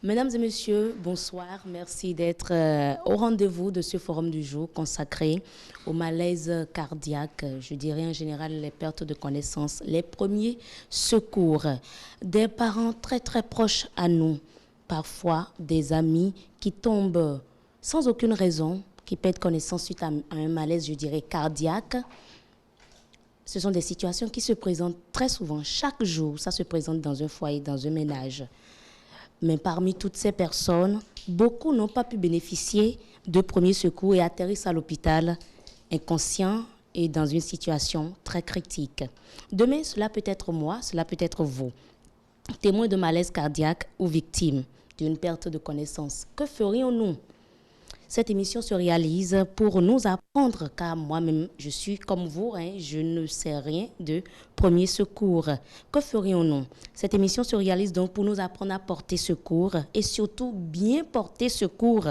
Mesdames et messieurs, bonsoir. Merci d'être au rendez-vous de ce forum du jour consacré au malaise cardiaque, je dirais en général les pertes de connaissance, les premiers secours. Des parents très très proches à nous, parfois des amis qui tombent sans aucune raison, qui perdent connaissance suite à un malaise, je dirais, cardiaque. Ce sont des situations qui se présentent très souvent, chaque jour. Ça se présente dans un foyer, dans un ménage. Mais parmi toutes ces personnes, beaucoup n'ont pas pu bénéficier de premiers secours et atterrissent à l'hôpital inconscients et dans une situation très critique. Demain, cela peut être moi, cela peut être vous, témoins de malaise cardiaque ou victimes d'une perte de connaissance. Que ferions-nous? Cette émission se réalise pour nous apprendre, car moi-même, je suis comme vous, je ne sais rien de premier secours. Que ferions-nous? Cette émission se réalise donc pour nous apprendre à porter secours et surtout bien porter secours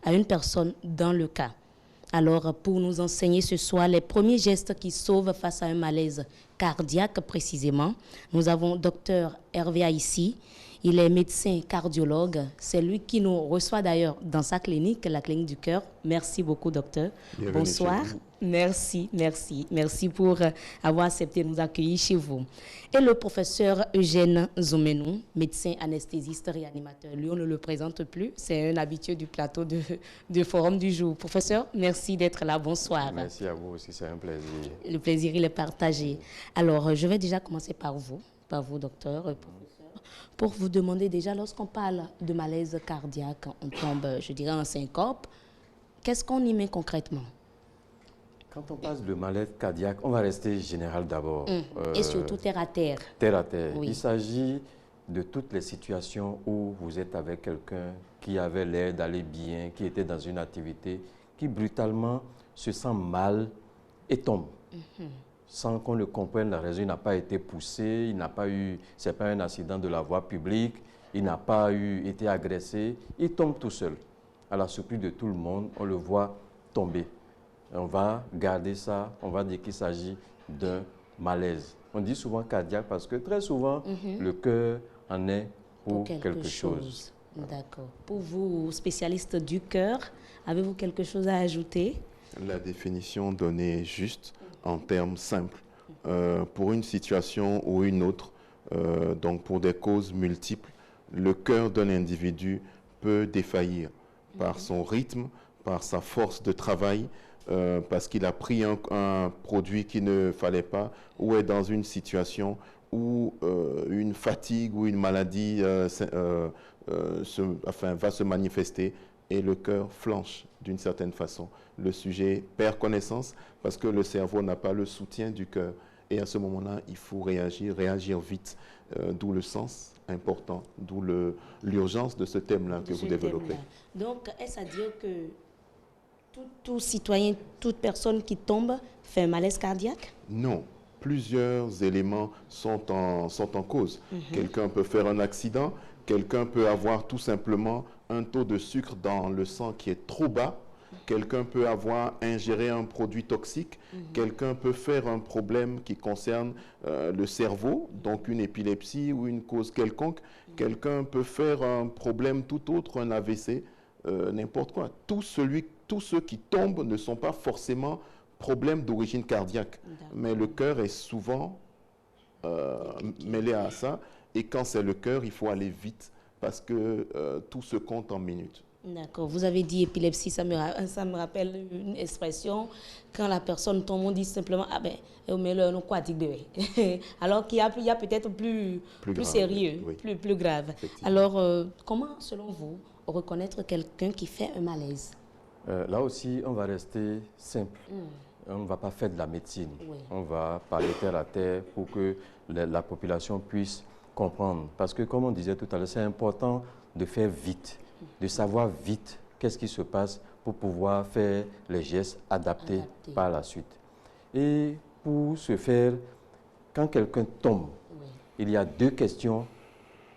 à une personne dans le cas. Alors, pour nous enseigner ce soir les premiers gestes qui sauvent face à un malaise cardiaque précisément, nous avons Dr Hervé Aïssi. Il est médecin cardiologue. C'est lui qui nous reçoit d'ailleurs dans sa clinique, la clinique du cœur. Merci beaucoup, docteur. Bienvenue. Bonsoir. Merci pour avoir accepté de nous accueillir chez vous. Et le professeur Eugène Zoumenou, médecin anesthésiste réanimateur. Lui, on ne le présente plus. C'est un habitué du plateau de Forum du jour. Professeur, merci d'être là. Bonsoir. Merci à vous aussi, c'est un plaisir. Le plaisir, il est partagé. Alors, je vais déjà commencer par vous, docteur, pour vous demander déjà, lorsqu'on parle de malaise cardiaque, on tombe, je dirais, en syncope. Qu'est-ce qu'on y met concrètement? Quand on passe de malaise cardiaque, on va rester général d'abord. Et surtout terre à terre. Terre à terre. Oui. Il s'agit de toutes les situations où vous êtes avec quelqu'un qui avait l'air d'aller bien, qui était dans une activité, qui brutalement se sent mal et tombe. Sans qu'on le comprenne, la raison, il n'a pas été poussé, il n'a pas eu, c'est pas un accident de la voie publique, il n'a pas été agressé, il tombe tout seul. À la surprise de tout le monde, on le voit tomber. On va garder ça, on va dire qu'il s'agit d'un malaise. On dit souvent cardiaque parce que très souvent, le cœur en est pour quelque chose. D'accord. Pour vous, spécialiste du cœur, avez-vous quelque chose à ajouter? La définition donnée est juste en termes simples. Pour une situation ou une autre, donc pour des causes multiples, le cœur d'un individu peut défaillir par son rythme, par sa force de travail, parce qu'il a pris un produit qu'il ne fallait pas, ou est dans une situation où une fatigue ou une maladie va se manifester et le cœur flanche d'une certaine façon. Le sujet perd connaissance parce que le cerveau n'a pas le soutien du cœur. Et à ce moment-là, il faut réagir vite, d'où le sens important, d'où l'urgence de ce thème-là que vous développez. Donc, est-ce à dire que tout citoyen, toute personne qui tombe fait un malaise cardiaque? Non. Plusieurs éléments sont en cause. Quelqu'un peut faire un accident, quelqu'un peut avoir tout simplement un taux de sucre dans le sang qui est trop bas, quelqu'un peut avoir ingéré un produit toxique, quelqu'un peut faire un problème qui concerne le cerveau, donc une épilepsie ou une cause quelconque, quelqu'un peut faire un problème tout autre, un AVC, n'importe quoi. Tous ceux qui tombent ne sont pas forcément problèmes d'origine cardiaque, mais le cœur est souvent mêlé à ça, et quand c'est le cœur, il faut aller vite parce que tout se compte en minutes. D'accord. Vous avez dit épilepsie, ça me rappelle une expression. Quand la personne tombe, on dit simplement « Ah ben, on met le quoi alors qu'il y a peut-être plus grave, sérieux, oui. plus grave. Alors, comment, selon vous, reconnaître quelqu'un qui fait un malaise? Là aussi, on va rester simple. On ne va pas faire de la médecine. Oui. On va parler terre à terre pour que la population puisse comprendre. Parce que, comme on disait tout à l'heure, c'est important de faire vite, de savoir vite qu'est-ce qui se passe pour pouvoir faire les gestes adaptés par la suite. Et pour ce faire, quand quelqu'un tombe, il y a deux questions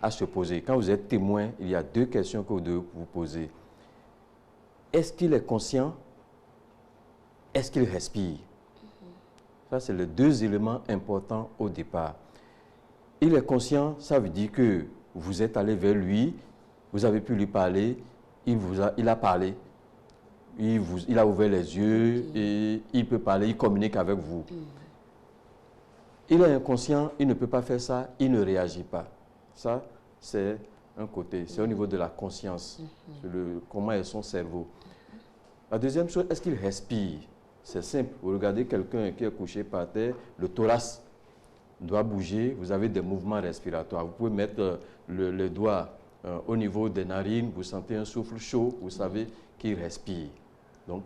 à se poser. Quand vous êtes témoin, il y a deux questions que vous devez vous poser. Est-ce qu'il est conscient? Est-ce qu'il respire? Ça, c'est les deux éléments importants au départ. Il est conscient, ça veut dire que vous êtes allé vers lui, vous avez pu lui parler, il a parlé, il a ouvert les yeux et il peut parler, il communique avec vous. Il est inconscient, il ne peut pas faire ça, il ne réagit pas. Ça, c'est un côté, c'est au niveau de la conscience, comment est son cerveau. La deuxième chose, est-ce qu'il respire? C'est simple, vous regardez quelqu'un qui est couché par terre, le thorax doit bouger, vous avez des mouvements respiratoires. Vous pouvez mettre le doigt au niveau des narines, vous sentez un souffle chaud, vous savez qu'il respire. Donc,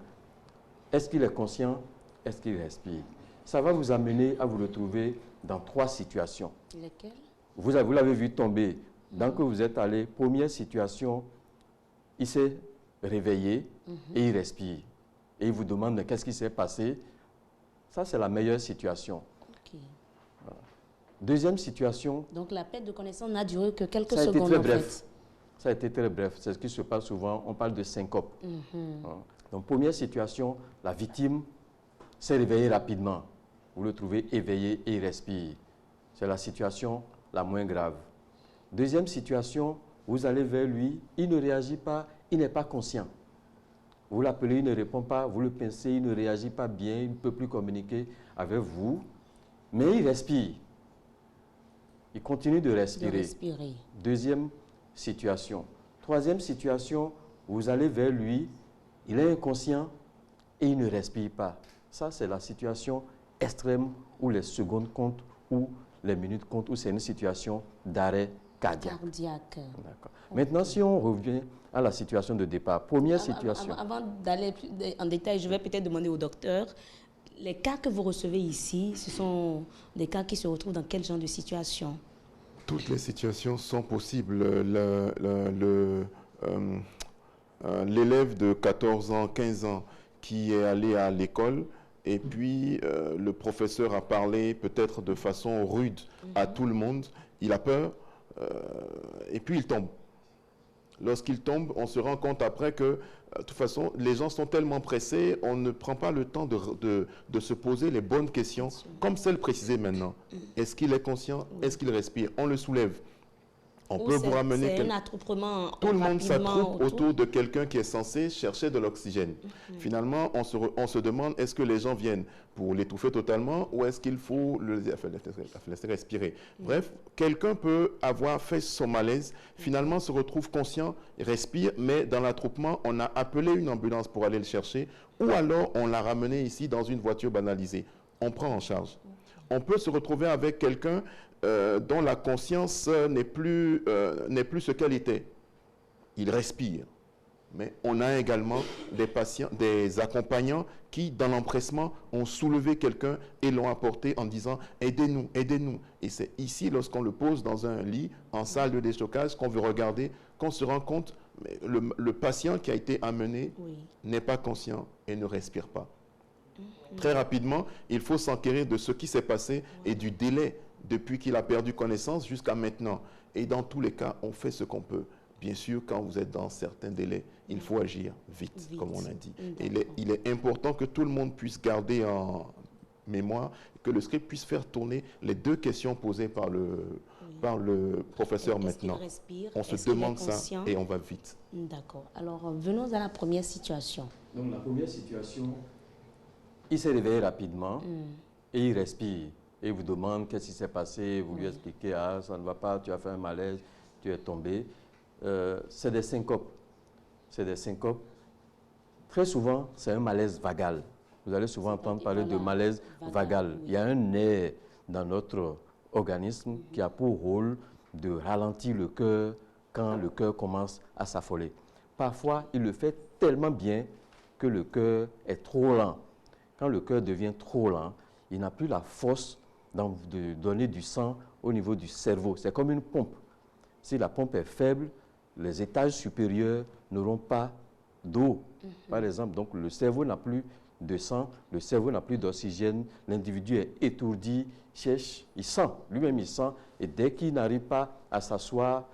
est-ce qu'il est conscient? Est-ce qu'il respire? Ça va vous amener à vous retrouver dans 3 situations. Lesquelles? Vous l'avez vu tomber. Dans que vous êtes allé, première situation, il s'est réveillé et il respire. Et il vous demande qu'est-ce qui s'est passé. Ça, c'est la meilleure situation. Okay. Voilà. Deuxième situation. Donc, la perte de connaissance n'a duré que quelques secondes. Ça a été très en bref. fait. Ça a été très bref. C'est ce qui se passe souvent. On parle de syncope. Donc, première situation, la victime s'est réveillée rapidement. Vous le trouvez éveillé et il respire. C'est la situation la moins grave. Deuxième situation, vous allez vers lui, il ne réagit pas, il n'est pas conscient. Vous l'appelez, il ne répond pas, vous le pincez, il ne réagit pas bien, il ne peut plus communiquer avec vous, mais il respire. Il continue de respirer. Deuxième situation. Troisième situation, vous allez vers lui, il est inconscient et il ne respire pas. Ça, c'est la situation extrême où les secondes comptent, où les minutes comptent, où c'est une situation d'arrêt cardiaque. D'accord. Maintenant, si on revient à la situation de départ, première situation. Avant d'aller plus en détail, je vais peut-être demander au docteur, les cas que vous recevez ici, ce sont des cas qui se retrouvent dans quel genre de situation? Toutes les situations sont possibles. L'élève de 14 ans, 15 ans qui est allé à l'école et puis le professeur a parlé peut-être de façon rude à tout le monde, il a peur et puis il tombe. Lorsqu'il tombe, on se rend compte après que, de toute façon, les gens sont tellement pressés, on ne prend pas le temps de se poser les bonnes questions, comme celle précisée maintenant. Est-ce qu'il est conscient? Est-ce qu'il respire? On le soulève. On peut vous ramener... C'est un attroupement. Tout le monde s'attroupe autour de quelqu'un qui est censé chercher de l'oxygène. Finalement, on se demande, est-ce que les gens viennent pour l'étouffer totalement ou est-ce qu'il faut le laisser respirer? Bref, quelqu'un peut avoir fait son malaise, finalement se retrouve conscient, respire, mais dans l'attroupement, on a appelé une ambulance pour aller le chercher ou alors on l'a ramené ici dans une voiture banalisée. On prend en charge. On peut se retrouver avec quelqu'un dont la conscience n'est plus ce qu'elle était. Il respire. Mais on a également des patients, des accompagnants qui, dans l'empressement, ont soulevé quelqu'un et l'ont apporté en disant « aidez-nous, aidez-nous ». Et c'est ici, lorsqu'on le pose dans un lit, en salle de déstockage, qu'on veut regarder, qu'on se rend compte que le patient qui a été amené n'est pas conscient et ne respire pas. Très rapidement, il faut s'enquérir de ce qui s'est passé et du délai depuis qu'il a perdu connaissance jusqu'à maintenant. Et dans tous les cas, on fait ce qu'on peut. Bien sûr, quand vous êtes dans certains délais, il faut agir vite, comme on a dit. Il est important que tout le monde puisse garder en mémoire, que le script puisse faire tourner les 2 questions posées par le professeur maintenant. On se demande ça et on va vite. D'accord. Alors, venons à la première situation. Donc, la première situation, il s'est réveillé rapidement et il respire. Et il vous demande qu'est-ce qui s'est passé, vous lui expliquez, ah, ça ne va pas, tu as fait un malaise, tu es tombé. C'est des syncopes. C'est des syncopes. Très souvent, c'est un malaise vagal. Vous allez souvent entendre parler de malaise vagal. Il y a un nerf dans notre organisme qui a pour rôle de ralentir le cœur quand le cœur commence à s'affoler. Parfois, il le fait tellement bien que le cœur est trop lent. Quand le cœur devient trop lent, il n'a plus la force de donner du sang au niveau du cerveau. C'est comme une pompe. Si la pompe est faible, les étages supérieurs n'auront pas d'eau. Par exemple, donc le cerveau n'a plus de sang, le cerveau n'a plus d'oxygène, l'individu est étourdi, cherche, il sent, lui-même il sent, et dès qu'il n'arrive pas à s'asseoir,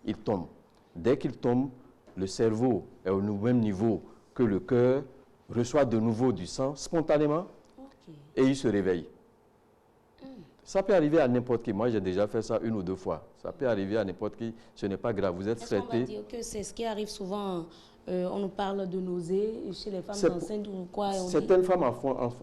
il tombe. Dès qu'il tombe, le cerveau est au même niveau que le cœur, reçoit de nouveau du sang spontanément et il se réveille. Ça peut arriver à n'importe qui. Moi, j'ai déjà fait ça 1 ou 2 fois. Ça peut arriver à n'importe qui. Ce n'est pas grave. Vous êtes traité. traité. On va dire que c'est ce qui arrive souvent. On nous parle de nausées chez les femmes enceintes ou quoi. Certaines femmes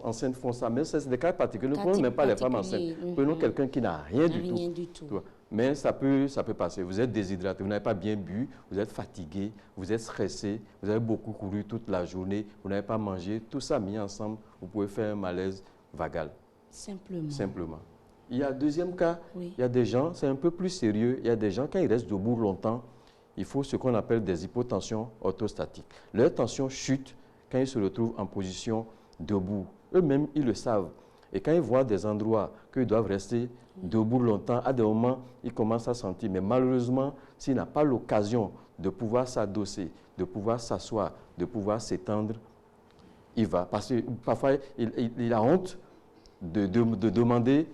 enceintes font ça, mais c'est des cas particuliers. Nous ne prenons même pas les femmes enceintes. Prenons quelqu'un qui n'a rien du tout. Mais ça peut passer. Vous êtes déshydraté, vous n'avez pas bien bu, vous êtes fatigué, vous êtes stressé, vous avez beaucoup couru toute la journée, vous n'avez pas mangé. Tout ça mis ensemble, vous pouvez faire un malaise vagal. Simplement. Il y a un deuxième cas, il y a des gens, c'est un peu plus sérieux, il y a des gens, quand ils restent debout longtemps, il faut ce qu'on appelle des hypotensions orthostatiques. Leur tension chute quand ils se retrouvent en position debout. Eux-mêmes, ils le savent. Et quand ils voient des endroits qu'ils doivent rester debout longtemps, à des moments, ils commencent à sentir. Mais malheureusement, s'il n'a pas l'occasion de pouvoir s'adosser, de pouvoir s'asseoir, de pouvoir s'étendre, il va. Parce que parfois, il a honte de demander,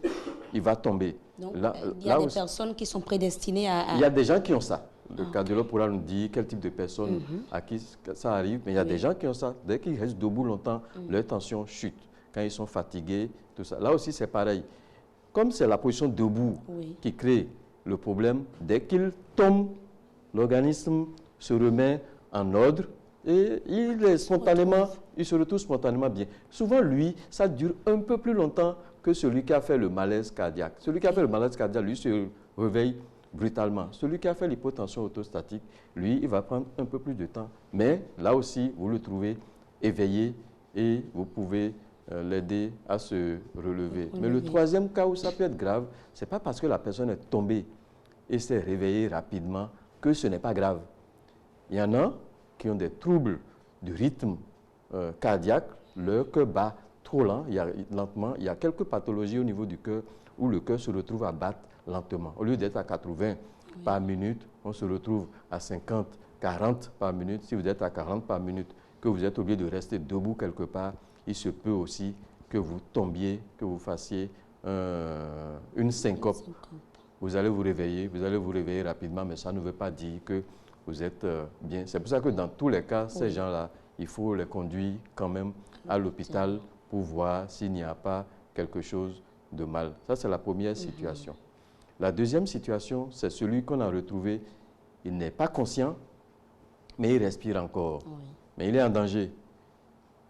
il va tomber. Donc, il y a des personnes qui sont prédestinées à... Il y a des gens qui ont ça. Le cardiologue pourra nous dire quel type de personnes à qui ça arrive. Mais il y a des gens qui ont ça. Dès qu'ils restent debout longtemps, leur tension chute. Quand ils sont fatigués, tout ça. Là aussi, c'est pareil. Comme c'est la position debout qui crée le problème, dès qu'ils tombent, l'organisme se remet en ordre et il se retrouve spontanément bien. Souvent, lui, ça dure un peu plus longtemps que celui qui a fait le malaise cardiaque. Celui qui a fait le malaise cardiaque, lui, se réveille brutalement. Celui qui a fait l'hypotension orthostatique, lui, il va prendre un peu plus de temps. Mais là aussi, vous le trouvez éveillé et vous pouvez l'aider à se relever. Mais le troisième cas où ça peut être grave, ce n'est pas parce que la personne est tombée et s'est réveillée rapidement que ce n'est pas grave. Il y en a qui ont des troubles du rythme cardiaque, leur cœur bat trop lentement. Il y a quelques pathologies au niveau du cœur où le cœur se retrouve à battre lentement. Au lieu d'être à 80 par minute, on se retrouve à 50, 40 par minute. Si vous êtes à 40 par minute, que vous êtes obligé de rester debout quelque part, il se peut aussi que vous tombiez, que vous fassiez une syncope. Vous allez vous réveiller rapidement, mais ça ne veut pas dire que vous êtes bien. C'est pour ça que dans tous les cas, ces gens-là, il faut les conduire quand même à l'hôpital pour voir s'il n'y a pas quelque chose de mal. Ça, c'est la première situation. La deuxième situation, c'est celui qu'on a retrouvé. Il n'est pas conscient, mais il respire encore. Mais il est en danger.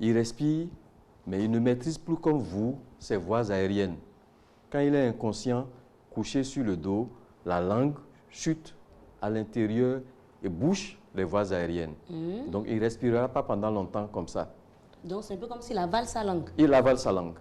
Il respire, mais il ne maîtrise plus comme vous ses voies aériennes. Quand il est inconscient, couché sur le dos, la langue chute à l'intérieur et bouche les voies aériennes. Donc, il ne respirera pas pendant longtemps comme ça. Donc, c'est un peu comme s'il avale sa langue. Il avale sa langue.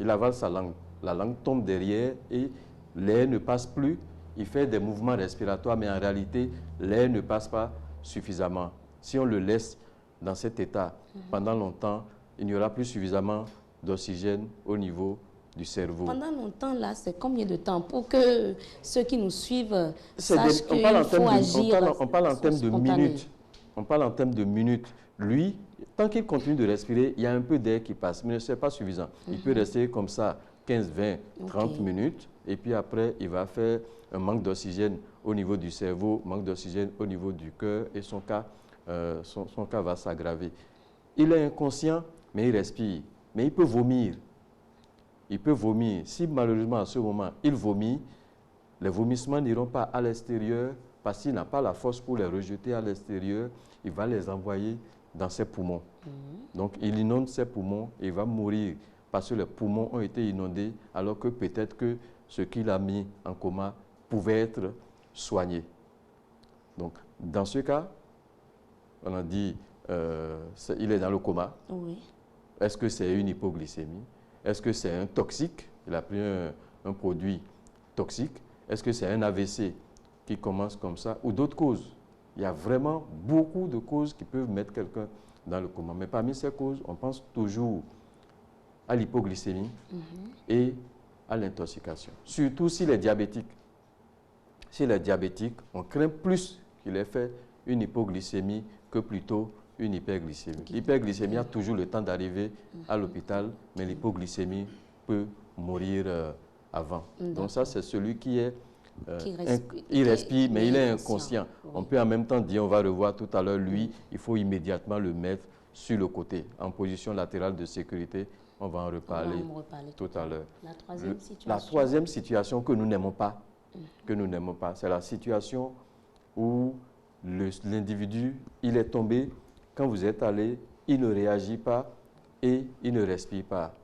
Il avale sa langue. La langue tombe derrière et l'air ne passe plus. Il fait des mouvements respiratoires, mais en réalité, l'air ne passe pas suffisamment. Si on le laisse dans cet état pendant longtemps, il n'y aura plus suffisamment d'oxygène au niveau du cerveau. Pendant longtemps, là, c'est combien de temps pour que ceux qui nous suivent sachent qu'il faut agir? On parle en termes de minutes. On parle en termes de minutes. Lui, tant qu'il continue de respirer, il y a un peu d'air qui passe, mais ce n'est pas suffisant. Il peut rester comme ça 15, 20, 30 minutes, et puis après, il va faire un manque d'oxygène au niveau du cerveau, manque d'oxygène au niveau du cœur, et son cas va s'aggraver. Il est inconscient, mais il respire. Mais il peut vomir. Il peut vomir. Si malheureusement, à ce moment, il vomit, les vomissements n'iront pas à l'extérieur parce qu'il n'a pas la force pour les rejeter à l'extérieur. Il va les envoyer dans ses poumons. Donc, il inonde ses poumons et il va mourir parce que les poumons ont été inondés alors que peut-être que ce qu'il a mis en coma pouvait être soigné. Donc, dans ce cas, on a dit il est dans le coma. Est-ce que c'est une hypoglycémie? Est-ce que c'est un toxique? Il a pris un produit toxique. Est-ce que c'est un AVC qui commence comme ça? Ou d'autres causes? Il y a vraiment beaucoup de causes qui peuvent mettre quelqu'un dans le coma. Mais parmi ces causes, on pense toujours à l'hypoglycémie et à l'intoxication. Surtout s'il est diabétique. S'il est diabétique, on craint plus qu'il ait fait une hypoglycémie que plutôt une hyperglycémie. L'hyperglycémie a toujours le temps d'arriver à l'hôpital, mais l'hypoglycémie peut mourir avant. Donc ça, c'est celui qui est... il respire, mais il est inconscient. On peut en même temps dire, on va revoir tout à l'heure, lui, il faut immédiatement le mettre sur le côté, en position latérale de sécurité, On va en reparler, tout à l'heure. La troisième situation. La troisième situation que nous n'aimons pas, c'est la situation où l'individu, il est tombé, quand vous êtes allé, il ne réagit pas et il ne respire pas.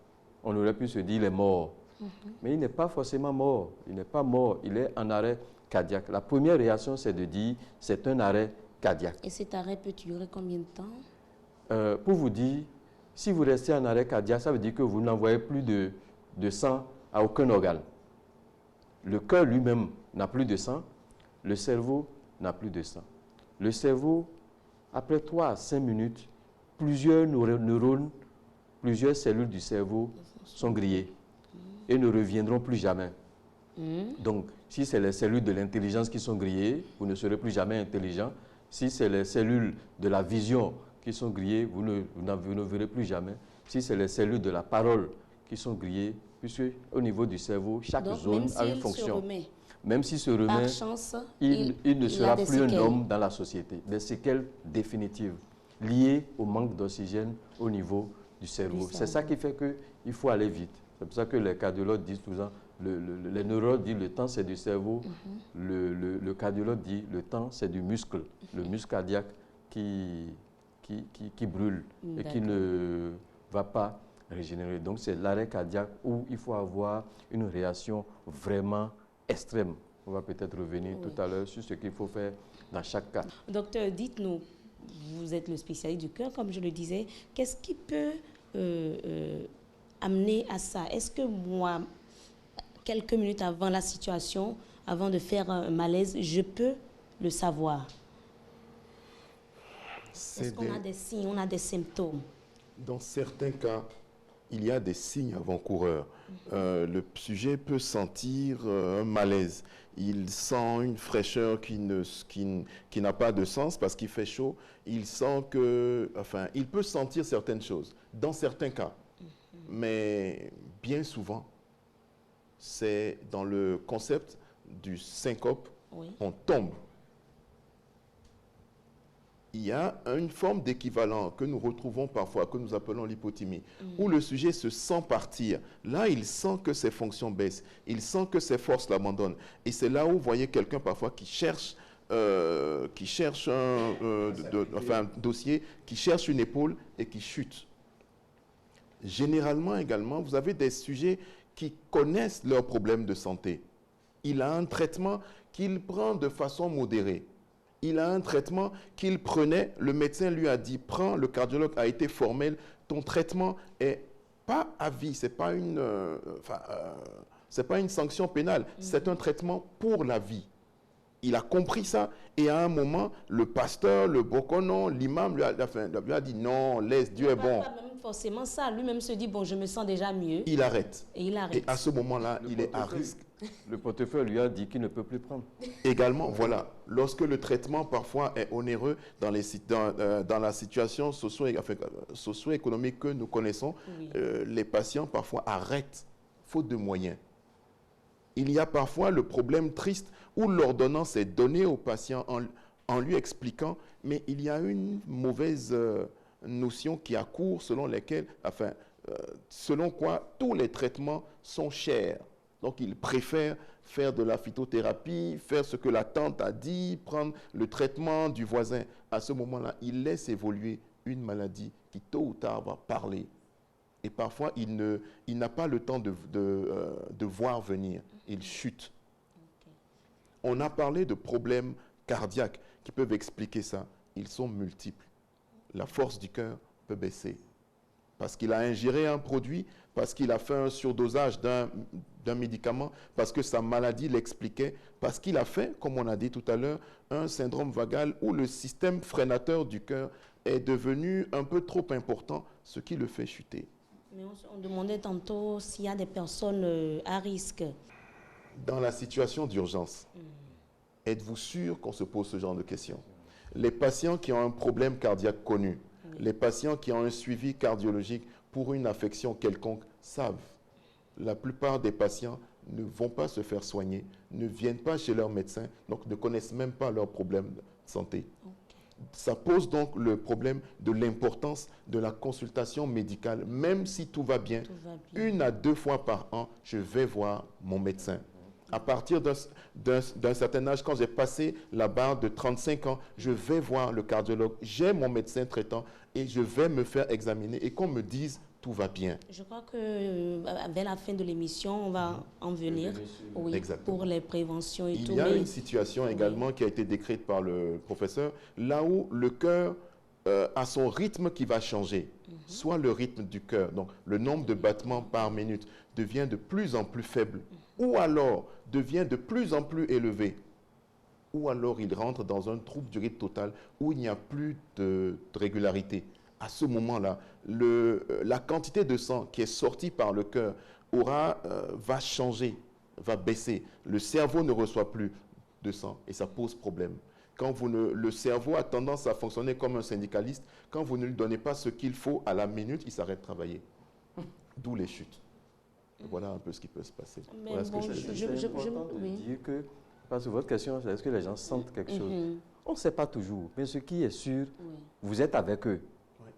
On aurait pu se dire il est mort. Mais il n'est pas forcément mort. Il n'est pas mort, il est en arrêt cardiaque. La première réaction, c'est de dire c'est un arrêt cardiaque. Et cet arrêt peut durer combien de temps? Pour vous dire, si vous restez en arrêt cardiaque, ça veut dire que vous n'envoyez plus de sang à aucun organe. Le cœur lui-même n'a plus de sang, le cerveau n'a plus de sang. Le cerveau, après 3 à 5 minutes, plusieurs neurones, plusieurs cellules du cerveau sont grillées et ne reviendront plus jamais. Donc, si c'est les cellules de l'intelligence qui sont grillées, vous ne serez plus jamais intelligent. Si c'est les cellules de la vision qui sont grillées, vous ne verrez plus jamais. Si c'est les cellules de la parole qui sont grillées, puisque au niveau du cerveau, chaque zone a une fonction. Même s'il se remet, par chance, il ne sera plus un homme dans la société. Des séquelles définitives liées au manque d'oxygène au niveau du cerveau. C'est ça qui fait qu'il faut aller vite. C'est pour ça que les cardiologues disent tout ça. Les neurologues disent le temps c'est du cerveau. Le cardiologue dit le temps c'est du muscle. Le muscle cardiaque qui brûle et qui ne va pas régénérer. Donc c'est l'arrêt cardiaque où il faut avoir une réaction vraiment extrême. On va peut-être revenir tout à l'heure sur ce qu'il faut faire dans chaque cas. Docteur, dites-nous, vous êtes le spécialiste du cœur, comme je le disais, qu'est-ce qui peut amener à ça? Est-ce que moi, quelques minutes avant la situation, avant de faire un malaise, je peux le savoir? Est-ce qu'on a des signes, on a des symptômes? Dans certains cas, il y a des signes avant-coureurs. Le sujet peut sentir un malaise. Il sent une fraîcheur qui n'a pas de sens parce qu'il fait chaud. Il sent que, enfin, il peut sentir certaines choses, dans certains cas. Mais bien souvent, c'est dans le concept du syncope, on tombe. Il y a une forme d'équivalent que nous retrouvons parfois, que nous appelons l'hypothymie, où le sujet se sent partir. Là, il sent que ses fonctions baissent, il sent que ses forces l'abandonnent. Et c'est là où vous voyez quelqu'un parfois qui cherche un dossier, qui cherche une épaule et qui chute. Généralement également, vous avez des sujets qui connaissent leurs problèmes de santé. Il a un traitement qu'il prend de façon modérée. Il a un traitement qu'il prenait, le médecin lui a dit, prends, le cardiologue a été formel, ton traitement est pas à vie, c'est pas une sanction pénale, c'est un traitement pour la vie. Il a compris ça et à un moment, le pasteur, le bokonon, l'imam lui a dit non, laisse, Dieu est bon. Pas même forcément ça, lui-même se dit bon, je me sens déjà mieux. Il arrête. Et il arrête. Et à ce moment-là, il est à risque. Le portefeuille lui a dit qu'il ne peut plus prendre. Également, voilà, lorsque le traitement parfois est onéreux dans la situation socio-économique que nous connaissons, les patients parfois arrêtent faute de moyens. Il y a parfois le problème triste où l'ordonnance est donnée au patient en lui expliquant, mais il y a une mauvaise notion qui accourt selon quoi tous les traitements sont chers. Donc, il préfère faire de la phytothérapie, faire ce que la tante a dit, prendre le traitement du voisin. À ce moment-là, il laisse évoluer une maladie qui, tôt ou tard, va parler. Et parfois, il n'a pas le temps de voir venir. Il chute. On a parlé de problèmes cardiaques qui peuvent expliquer ça. Ils sont multiples. La force du cœur peut baisser. Parce qu'il a ingéré un produit, parce qu'il a fait un surdosage d'un médicament, parce que sa maladie l'expliquait, parce qu'il a fait, comme on a dit tout à l'heure, un syndrome vagal où le système freinateur du cœur est devenu un peu trop important, ce qui le fait chuter. Mais on demandait tantôt s'il y a des personnes à risque. Dans la situation d'urgence, êtes-vous sûr qu'on se pose ce genre de questions? Les patients qui ont un problème cardiaque connu, les patients qui ont un suivi cardiologique pour une affection quelconque savent. La plupart des patients ne vont pas se faire soigner, ne viennent pas chez leur médecin, donc ne connaissent même pas leurs problèmes de santé. Ça pose donc le problème de l'importance de la consultation médicale. Même si tout va bien, 1 à 2 fois par an, je vais voir mon médecin. À partir d'un certain âge, quand j'ai passé la barre de 35 ans, je vais voir le cardiologue. J'ai mon médecin traitant et je vais me faire examiner et qu'on me dise tout va bien. Je crois que vers la fin de l'émission, on va en venir pour les préventions et tout. Il y a une situation également qui a été décrite par le professeur, là où le cœur a son rythme qui va changer. Soit le rythme du cœur, donc le nombre de battements par minute devient de plus en plus faible, ou alors devient de plus en plus élevé, ou alors il rentre dans un trouble du rythme total où il n'y a plus de régularité. À ce moment-là, la quantité de sang qui est sortie par le cœur va changer, va baisser. Le cerveau ne reçoit plus de sang et ça pose problème. Le cerveau a tendance à fonctionner comme un syndicaliste. Quand vous ne lui donnez pas ce qu'il faut à la minute, il s'arrête de travailler. D'où les chutes. Voilà un peu ce qui peut se passer. Mais voilà bon, ce que C'est important de dire que, parce que votre question, c'est est-ce que les gens sentent quelque chose? On ne sait pas toujours, mais ce qui est sûr, vous êtes avec eux.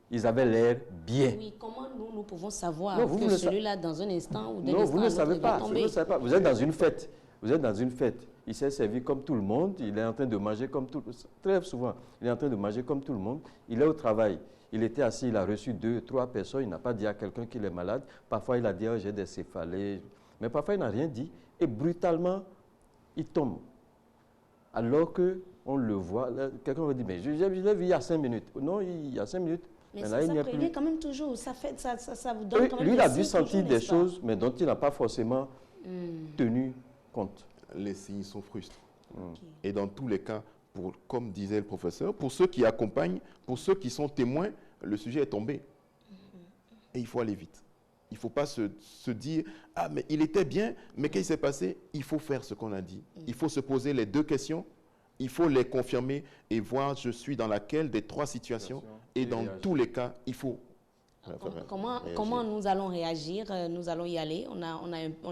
Ils avaient l'air bien. Oui, comment nous pouvons savoir non, que celui-là, dans un instant ou d'un non, instant vous ne savez pas. Vous ne savez pas. Vous êtes dans une fête. Vous êtes dans une fête. Il s'est servi comme tout le monde. Il est en train de manger comme tout le monde. Très souvent, il est en train de manger comme tout le monde. Il est au travail. Il était assis, il a reçu 2, 3 personnes. Il n'a pas dit à quelqu'un qu'il est malade. Parfois, il a dit, oh, j'ai des céphalées. Mais parfois, il n'a rien dit. Et brutalement, il tombe. Alors qu'on le voit, quelqu'un va dire, mais je l'ai vu il y a 5 minutes. Non, il y a 5 minutes. Mais ça prévient quand même toujours, ça vous donne quand même lui, il a dû signes sentir toujours, des choses, mais dont il n'a pas forcément tenu compte. Les signes sont frustrants. Et dans tous les cas, comme disait le professeur, pour ceux qui accompagnent, pour ceux qui sont témoins, le sujet est tombé. Et il faut aller vite. Il ne faut pas se dire, ah, mais il était bien, mais qu'est-ce qui s'est passé? Il faut faire ce qu'on a dit. Il faut se poser les 2 questions. Il faut les confirmer et voir je suis dans laquelle des 3 situations. Et dans tous les cas, il faut... Comment nous allons réagir? Nous allons y aller. On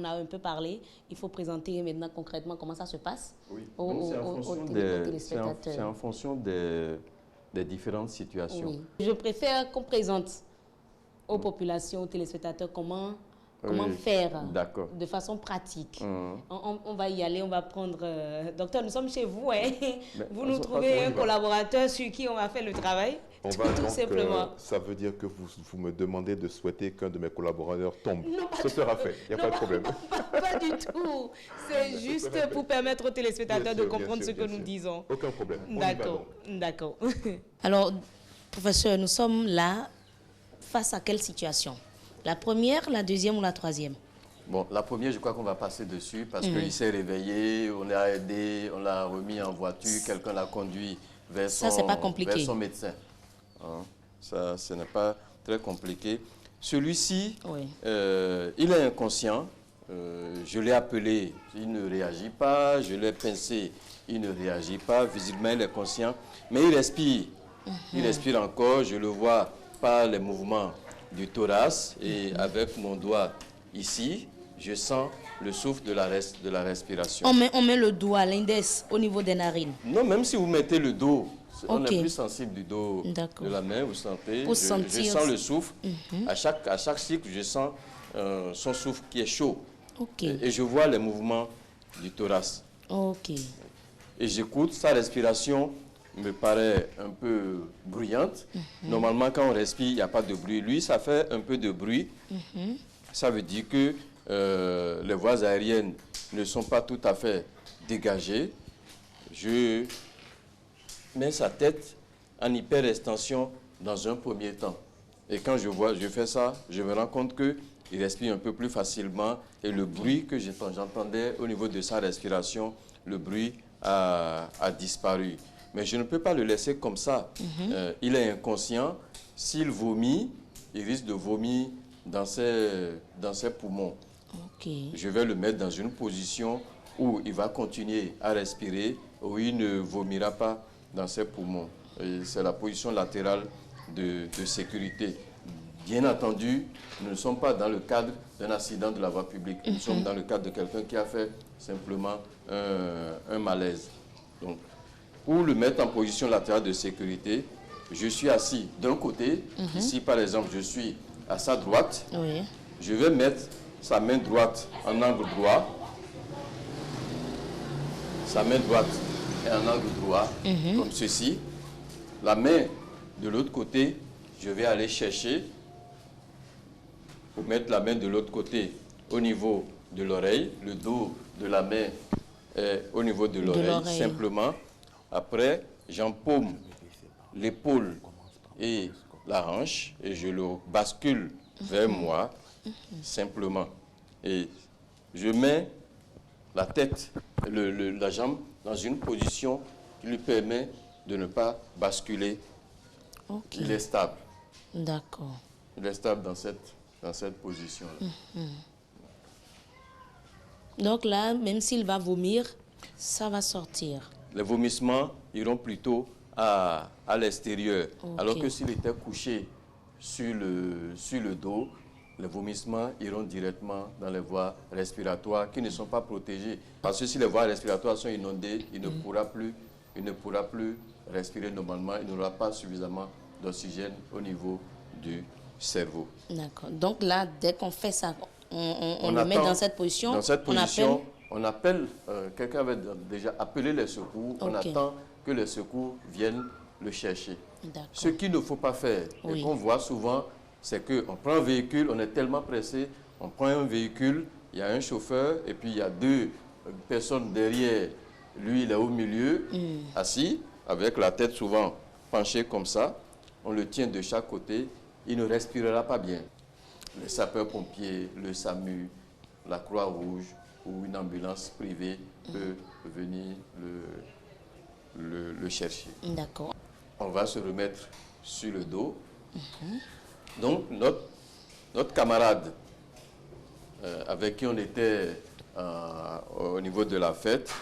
a un peu parlé. Il faut présenter maintenant concrètement comment ça se passe aux téléspectateurs. C'est en fonction des différentes situations. Oui. Je préfère qu'on présente aux populations, aux téléspectateurs, comment faire de façon pratique. On va y aller, on va prendre... docteur, nous sommes chez vous. Hein? Vous nous trouvez un collaborateur sur qui on va faire le travail. Tout simplement. Ça veut dire que vous me demandez de souhaiter qu'un de mes collaborateurs tombe. Ce sera fait, il n'y a pas de problème. Pas du tout. C'est juste pour permettre aux téléspectateurs de comprendre ce que nous disons. Aucun problème. D'accord. Alors, professeur, nous sommes là face à quelle situation? La première, la deuxième ou la troisième? Bon, la première, je crois qu'on va passer dessus parce qu'il s'est réveillé, on l'a aidé, on l'a remis en voiture, quelqu'un l'a conduit vers son médecin. Ça, ce n'est pas très compliqué. Celui-ci, il est inconscient. Je l'ai appelé, il ne réagit pas. Je l'ai pincé, il ne réagit pas. Visiblement, il est conscient. Mais il respire. Il respire encore. Je le vois par les mouvements du thorax. Et avec mon doigt ici, je sens le souffle de la respiration. On met le doigt, l'index, au niveau des narines. Non, même si vous mettez le dos, on est plus sensible du dos de la main, vous sentez. Je sens le souffle. À chaque cycle, je sens son souffle qui est chaud. Et je vois les mouvements du thorax. Et j'écoute, sa respiration me paraît un peu bruyante. Normalement, quand on respire, il n'y a pas de bruit. Lui, ça fait un peu de bruit. Ça veut dire que les voies aériennes ne sont pas tout à fait dégagées. Je mets sa tête en hyperextension dans un premier temps. Et quand je fais ça, je me rends compte qu'il respire un peu plus facilement et le bruit que j'entendais au niveau de sa respiration, le bruit a disparu. Mais je ne peux pas le laisser comme ça. Il est inconscient. S'il vomit, il risque de vomir dans ses poumons. Je vais le mettre dans une position où il va continuer à respirer, où il ne vomira pas dans ses poumons. C'est la position latérale de sécurité. Bien entendu, nous ne sommes pas dans le cadre d'un accident de la voie publique. Nous sommes dans le cadre de quelqu'un qui a fait simplement un malaise. Donc, pour le mettre en position latérale de sécurité, je suis assis d'un côté. Ici, par exemple, je suis à sa droite. Oui. Je vais mettre sa main droite en angle droit. Sa main droite est en angle droit, comme ceci. La main de l'autre côté, je vais aller chercher pour mettre la main de l'autre côté au niveau de l'oreille. Le dos de la main est au niveau de l'oreille, simplement. Après, j'empaume l'épaule et la hanche et je le bascule vers moi, simplement. Et je mets la tête, la jambe dans une position qui lui permet de ne pas basculer. Okay. Il est stable. D'accord. Il est stable dans cette position-là. Donc là, même s'il va vomir, ça va sortir. Les vomissements iront plutôt à l'extérieur. Okay. Alors que s'il était couché sur le dos, les vomissements iront directement dans les voies respiratoires qui ne sont pas protégées. Parce que si les voies respiratoires sont inondées, il ne pourra plus respirer normalement. Il n'aura pas suffisamment d'oxygène au niveau du cerveau. D'accord. Donc là, dès qu'on fait ça, on le met dans cette position. Dans cette position, on appelle, quelqu'un avait déjà appelé les secours. Okay. On attend que les secours viennent le chercher. Ce qu'il ne faut pas faire, et qu'on voit souvent, c'est qu'on prend un véhicule, on est tellement pressé, on prend un véhicule, il y a un chauffeur et puis il y a deux personnes derrière. Lui, il est au milieu, assis, avec la tête souvent penchée comme ça. On le tient de chaque côté, il ne respirera pas bien. Les sapeurs-pompiers, le SAMU, la Croix-Rouge ou une ambulance privée peut venir le chercher. D'accord. On va se remettre sur le dos. Donc, notre camarade avec qui on était au niveau de la fête,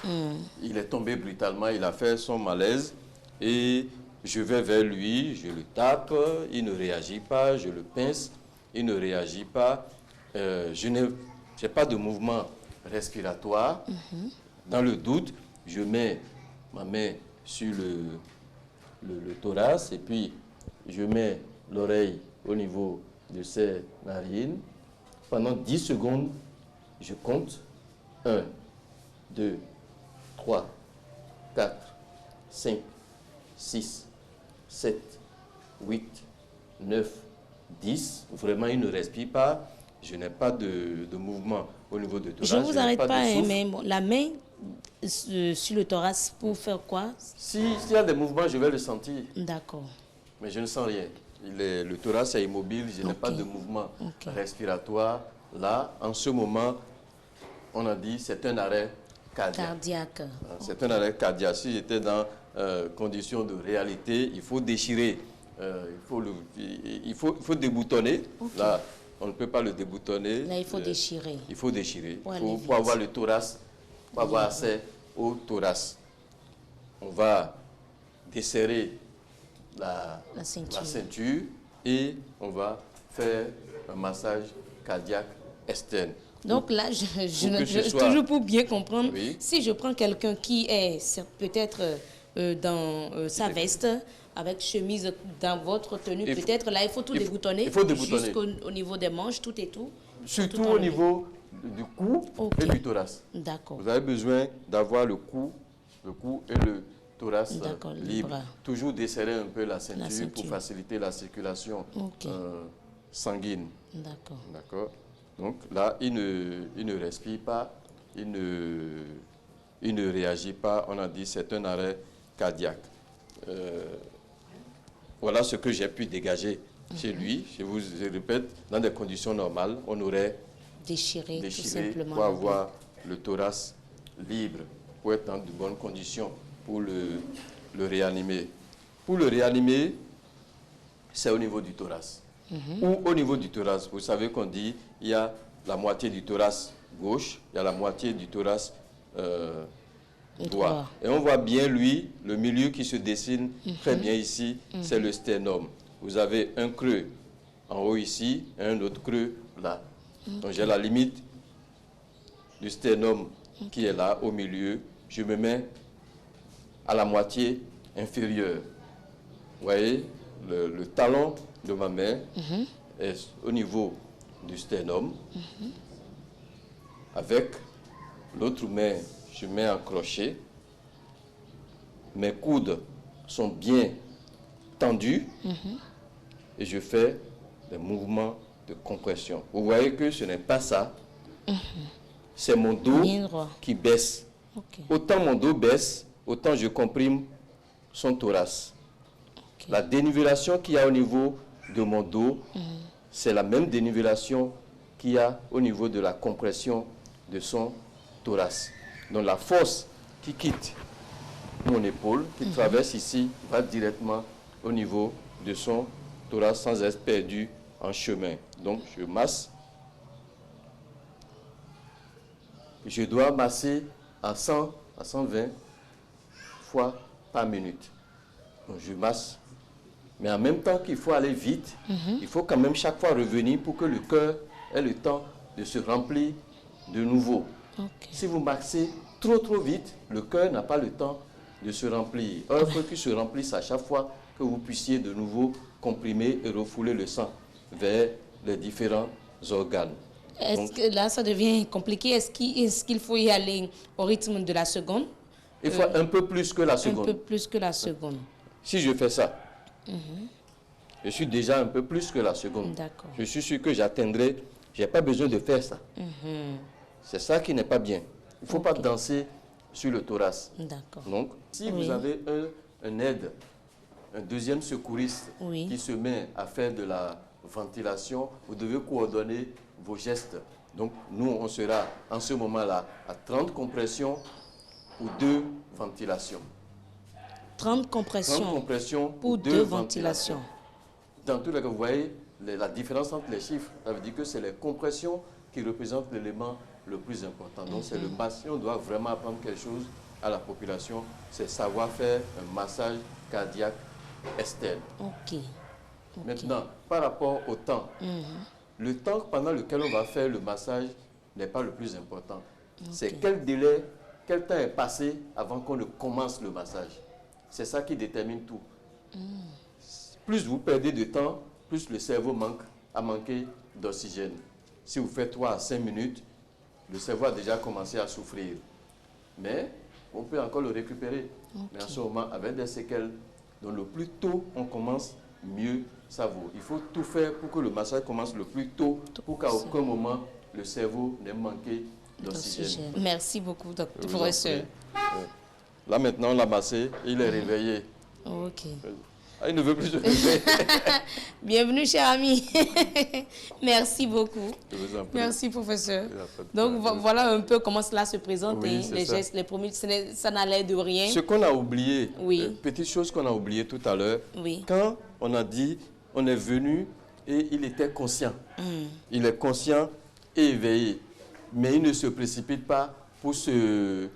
il est tombé brutalement, il a fait son malaise et je vais vers lui, je le tape, il ne réagit pas, je le pince, il ne réagit pas. Je n'ai pas de mouvement respiratoire. Dans le doute, je mets ma main sur le thorax et puis je mets l'oreille au niveau de ses narines. Pendant 10 secondes, je compte 1, 2, 3, 4, 5, 6, 7, 8, 9, 10. Vraiment, il ne respire pas. Je n'ai pas de mouvement au niveau de thorax. Je ne vous arrête pas, mais la main sur le thorax pour faire quoi? S'il y a des mouvements, je vais le sentir. D'accord. Mais je ne sens rien. Le thorax est immobile, je n'ai pas de mouvement respiratoire. Là, en ce moment, on a dit c'est un arrêt cardiaque. C'est un arrêt cardiaque. Si j'étais dans conditions de réalité, il faut déchirer, il faut déboutonner. Là, on ne peut pas le déboutonner. Là, il faut déchirer. Il faut déchirer. Pour avoir le thorax, pour avoir accès au thorax. On va desserrer la ceinture et on va faire un massage cardiaque externe. Donc là, toujours pour bien comprendre, si je prends quelqu'un qui est peut-être dans sa veste, avec chemise dans votre tenue, peut-être là, il faut tout déboutonner. Il faut déboutonner. Jusqu'au niveau des manches, tout et tout. Surtout au niveau du cou et du thorax. D'accord. Vous avez besoin d'avoir le cou et le thorax libre. Toujours desserrer un peu la ceinture pour faciliter la circulation sanguine. D'accord. D'accord. Donc là, il ne respire pas, il ne réagit pas. On a dit c'est un arrêt cardiaque. Voilà ce que j'ai pu dégager chez lui. Je vous répète, dans des conditions normales, on aurait déchiré tout simplement pour avoir le thorax libre, pour être dans de bonnes conditions pour le réanimer. Pour le réanimer, c'est au niveau du thorax. Ou au niveau du thorax, vous savez qu'on dit il y a la moitié du thorax gauche, il y a la moitié du thorax droit. Et on voit bien, lui, le milieu qui se dessine très bien ici, c'est le sternum. Vous avez un creux en haut ici et un autre creux là. Donc j'ai la limite du sternum qui est là, au milieu. Je me mets à la moitié inférieure. Vous voyez, le talon de ma main est au niveau du sternum. Avec l'autre main, je mets un crochet. Mes coudes sont bien tendus et je fais des mouvements de compression. Vous voyez que ce n'est pas ça. C'est mon dos qui baisse. Okay. Autant mon dos baisse, autant je comprime son thorax. Okay. La dénivellation qu'il y a au niveau de mon dos, c'est la même dénivellation qu'il y a au niveau de la compression de son thorax. Donc la force qui quitte mon épaule, qui traverse ici, va directement au niveau de son thorax sans être perdu en chemin. Donc je masse. Je dois masser à 100 à 120 fois par minute. Donc je masse. Mais en même temps qu'il faut aller vite, il faut quand même chaque fois revenir pour que le cœur ait le temps de se remplir de nouveau. Okay. Si vous massez trop vite, le cœur n'a pas le temps de se remplir. Alors, il faut qu'il se remplisse à chaque fois que vous puissiez de nouveau comprimer et refouler le sang vers les différents organes. Est-ce que là, ça devient compliqué? Est-ce qu'il faut y aller au rythme de la seconde? Il faut un peu plus que la seconde. Un peu plus que la seconde. Si je fais ça, je suis déjà un peu plus que la seconde. D'accord. Je suis sûr que j'atteindrai, je n'ai pas besoin de faire ça. C'est ça qui n'est pas bien. Il ne faut pas danser sur le thorax. D'accord. Donc, si vous avez un aide, un deuxième secouriste qui se met à faire de la ventilation, vous devez coordonner vos gestes. Donc, nous, on sera en ce moment-là à 30 compressions ou 2 ventilations. 30 compressions, 30 compressions pour 2 ventilations. Dans tous les cas, vous voyez la différence entre les chiffres. Ça veut dire que c'est les compressions qui représentent l'élément le plus important. Donc, c'est le massage. On doit vraiment apprendre quelque chose à la population, c'est savoir faire un massage cardiaque externe. Ok. Maintenant, par rapport au temps, le temps pendant lequel on va faire le massage n'est pas le plus important. C'est quel délai, quel temps est passé avant qu'on ne commence le massage. C'est ça qui détermine tout. Plus vous perdez de temps, plus le cerveau a manqué d'oxygène. Si vous faites 3 à 5 minutes, le cerveau a déjà commencé à souffrir. Mais on peut encore le récupérer. Mais en ce moment, avec des séquelles, donc le plus tôt on commence, mieux ça vaut. Il faut tout faire pour que le massage commence le plus tôt, pour qu'à aucun moment le cerveau n'ait manqué d'oxygène. Merci beaucoup, professeur. Là maintenant, on l'a massé, il est réveillé. Ok. Il ne veut plus se lever. Bienvenue, cher ami. Merci beaucoup. Je vous en prie. Merci, professeur. Donc, voilà un peu comment cela se présente, Oui, les gestes, les premiers, ça n'allait de rien. Ce qu'on a oublié, petite chose qu'on a oublié tout à l'heure, quand on a dit, on est venu et il était conscient. Il est conscient et éveillé, mais il ne se précipite pas pour se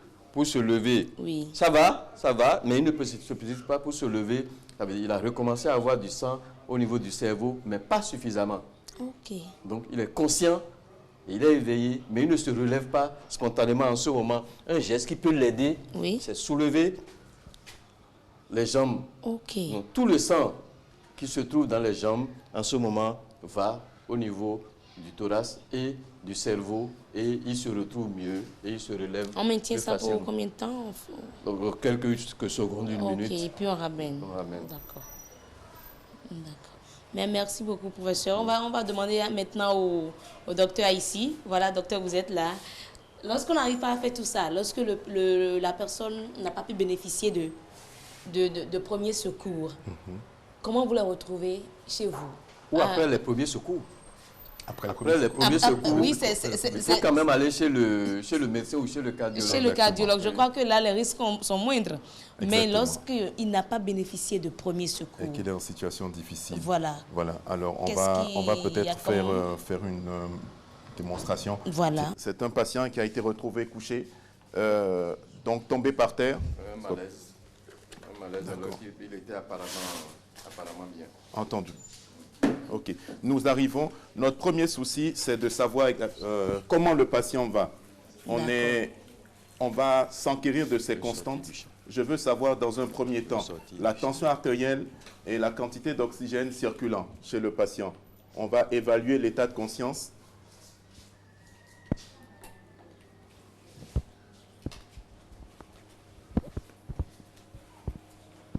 lever. Oui. Ça va, mais il ne se précipite pas pour se lever. Il a recommencé à avoir du sang au niveau du cerveau, mais pas suffisamment. Ok. Donc, il est conscient, il est éveillé, mais il ne se relève pas spontanément en ce moment. Un geste qui peut l'aider, c'est soulever les jambes. Ok. Donc, tout le sang qui se trouve dans les jambes, en ce moment, va au niveau du thorax et du cerveau, et il se retrouve mieux, et il se relève. On maintient ça facilement. pour combien de temps? Donc, quelques secondes, une minute. Ok, et puis on ramène. D'accord. Mais merci beaucoup, professeur. On va demander maintenant au docteur ici. Voilà, docteur, vous êtes là. Lorsqu'on n'arrive pas à faire tout ça, lorsque la personne n'a pas pu bénéficier de premiers secours, comment vous la retrouvez chez vous? Ou après les premiers secours. Après les premiers secours, oui, il faut quand même aller chez le médecin ou chez le cardiologue. Chez le cardiologue, je crois que là, les risques sont moindres. Exactement. Mais lorsqu'il n'a pas bénéficié de premiers secours... Et qu'il est en situation difficile. Voilà. Alors, on va peut-être faire une démonstration. Voilà. C'est un patient qui a été retrouvé couché, donc tombé par terre. Un malaise alors qu'il était apparemment bien. Entendu. Ok. Nous arrivons. Notre premier souci, c'est de savoir comment le patient va. On va s'enquérir de ses constantes je veux savoir dans un premier temps la tension artérielle et la quantité d'oxygène circulant chez le patient. On va évaluer l'état de conscience.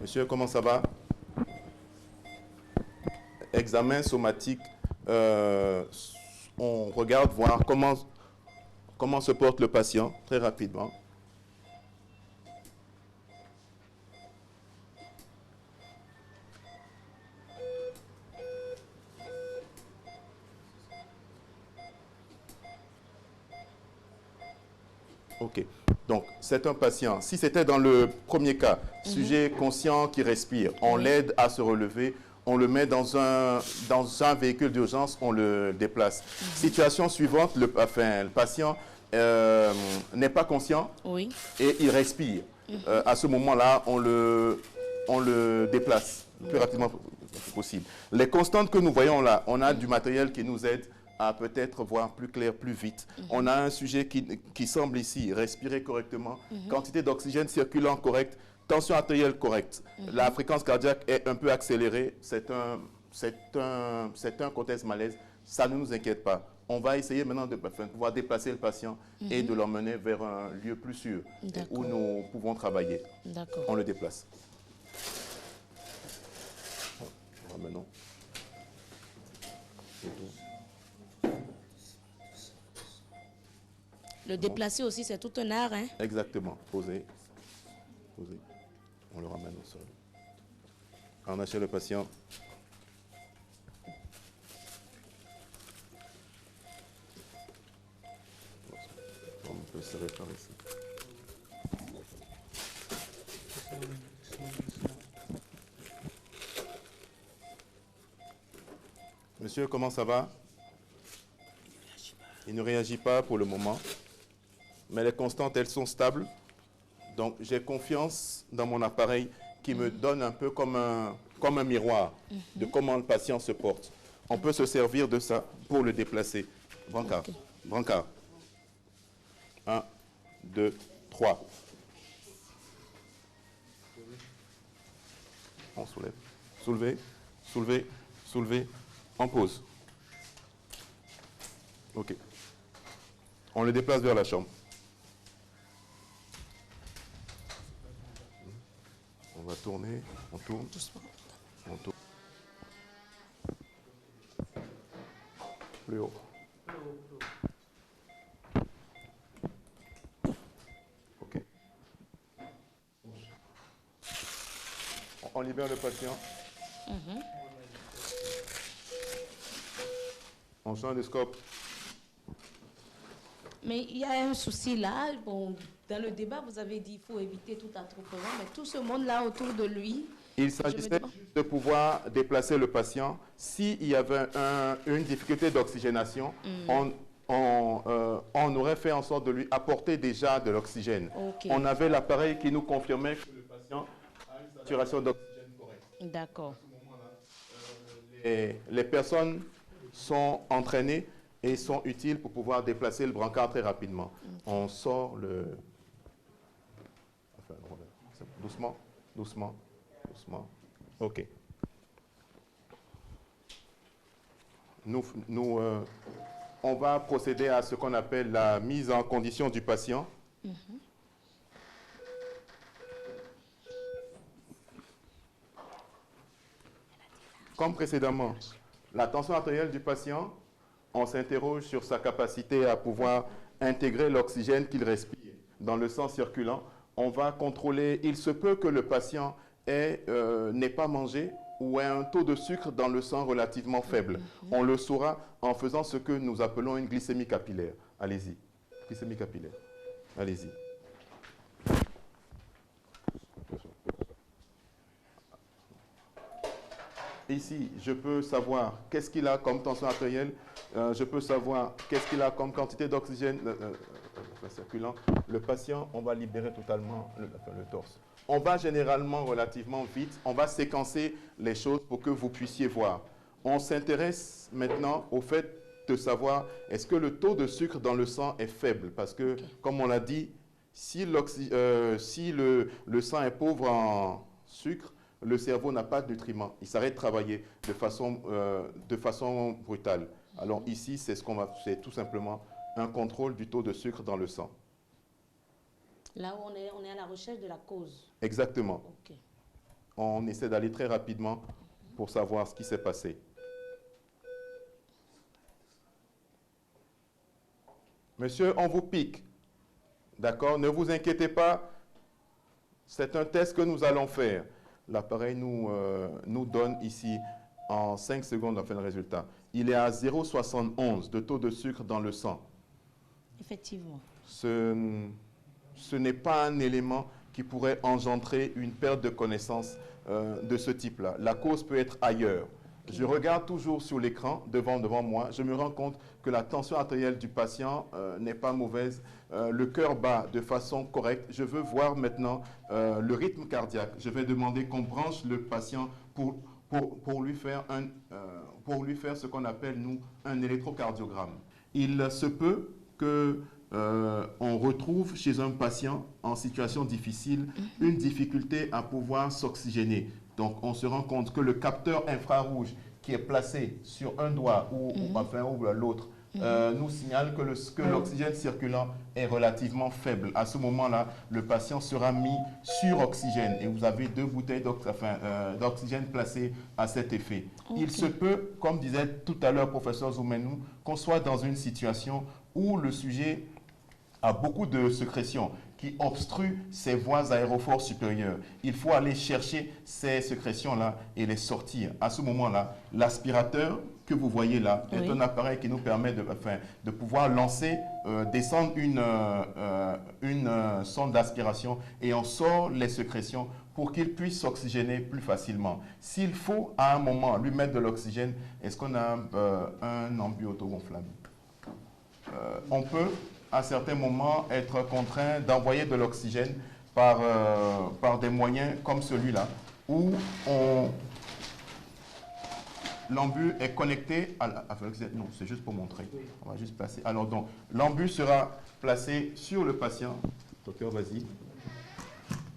Monsieur, comment ça va? Examen somatique. On regarde voir comment se porte le patient, très rapidement. OK. Donc, c'est un patient. Si c'était dans le premier cas, sujet conscient qui respire, on l'aide à se relever, on le met dans un véhicule d'urgence, on le déplace. Situation suivante, le patient n'est pas conscient et il respire. À ce moment-là, on le déplace le plus rapidement possible. Les constantes que nous voyons là, on a du matériel qui nous aide à peut-être voir plus clair, plus vite. On a un sujet qui semble ici respirer correctement, quantité d'oxygène circulant correcte, tension artérielle correcte. La fréquence cardiaque est un peu accélérée, c'est un contexte malaise, ça ne nous inquiète pas. On va essayer maintenant de pouvoir déplacer le patient et de l'emmener vers un lieu plus sûr où nous pouvons travailler. On le déplace. Maintenant. Le déplacer aussi, c'est tout un art, hein? Exactement. Posez. Posez. On le ramène au sol. Harnachez le patient. On peut serrer par ici. Monsieur, comment ça va? Il ne réagit pas pour le moment. Mais les constantes, elles sont stables. Donc, j'ai confiance dans mon appareil qui me donne un peu comme un miroir de comment le patient se porte. On peut se servir de ça pour le déplacer. Brancard. Brancard. 1, 2, 3. On soulève. Soulevez, soulevez, soulevez. On pose. OK. On le déplace vers la chambre. On va tourner, on tourne, on tourne. Plus haut. OK. On libère le patient. On change de scope. Mais il y a un souci là. Bon, dans le débat, vous avez dit qu'il faut éviter tout attroupement, mais tout ce monde-là autour de lui... Il s'agissait de pouvoir déplacer le patient. S'il y avait une difficulté d'oxygénation, on aurait fait en sorte de lui apporter déjà de l'oxygène. On avait l'appareil qui nous confirmait que le patient a une saturation d'oxygène correcte. D'accord. À ce moment-là, les personnes sont entraînées et sont utiles pour pouvoir déplacer le brancard très rapidement. On sort le... Enfin, doucement, doucement, doucement. OK. On va procéder à ce qu'on appelle la mise en condition du patient. Comme précédemment, la tension artérielle du patient, on s'interroge sur sa capacité à pouvoir intégrer l'oxygène qu'il respire dans le sang circulant. On va contrôler, il se peut que le patient n'ait pas mangé ou ait un taux de sucre dans le sang relativement faible. On le saura en faisant ce que nous appelons une glycémie capillaire. Allez-y, glycémie capillaire. Allez-y. Ici, je peux savoir qu'est-ce qu'il a comme tension artérielle, je peux savoir qu'est-ce qu'il a comme quantité d'oxygène circulant. Le patient, on va libérer totalement le torse. On va généralement relativement vite, on va séquencer les choses pour que vous puissiez voir. On s'intéresse maintenant au fait de savoir est-ce que le taux de sucre dans le sang est faible, parce que, comme on l'a dit, Si le sang est pauvre en sucre, le cerveau n'a pas de nutriments. Il s'arrête de travailler de façon brutale. Alors ici, c'est tout simplement un contrôle du taux de sucre dans le sang. Là où on est à la recherche de la cause. Exactement. Okay. On essaie d'aller très rapidement pour savoir ce qui s'est passé. Monsieur, on vous pique. D'accord? Ne vous inquiétez pas. C'est un test que nous allons faire. L'appareil nous donne ici en 5 secondes enfin, le résultat. Il est à 0,71 de taux de sucre dans le sang. Effectivement. Ce n'est pas un élément qui pourrait engendrer une perte de connaissance de ce type-là. La cause peut être ailleurs. Je regarde toujours sur l'écran, devant moi, je me rends compte que la tension artérielle du patient n'est pas mauvaise, le cœur bat de façon correcte. Je veux voir maintenant le rythme cardiaque. Je vais demander qu'on branche le patient pour lui faire ce qu'on appelle, nous, un électrocardiogramme. Il se peut que on retrouve chez un patient en situation difficile une difficulté à pouvoir s'oxygéner. Donc, on se rend compte que le capteur infrarouge qui est placé sur un doigt ou l'autre nous signale que l'oxygène circulant est relativement faible. À ce moment-là, le patient sera mis sur oxygène et vous avez 2 bouteilles d'oxygène placées à cet effet. Okay. Il se peut, comme disait tout à l'heure professeur Zoumenou, qu'on soit dans une situation où le sujet a beaucoup de sécrétions qui obstruent ses voies aérophores supérieures. Il faut aller chercher ces sécrétions-là et les sortir. À ce moment-là, l'aspirateur que vous voyez là est un appareil qui nous permet de pouvoir lancer, descendre une sonde d'aspiration et on sort les sécrétions pour qu'il puisse s'oxygéner plus facilement. S'il faut, à un moment, lui mettre de l'oxygène, est-ce qu'on a un embu autogonflable? On peut à certains moments être contraint d'envoyer de l'oxygène par des moyens comme celui-là, où l'embu est connecté à non, c'est juste pour montrer. On va juste placer. Alors donc, l'embu sera placé sur le patient. Docteur, vas-y.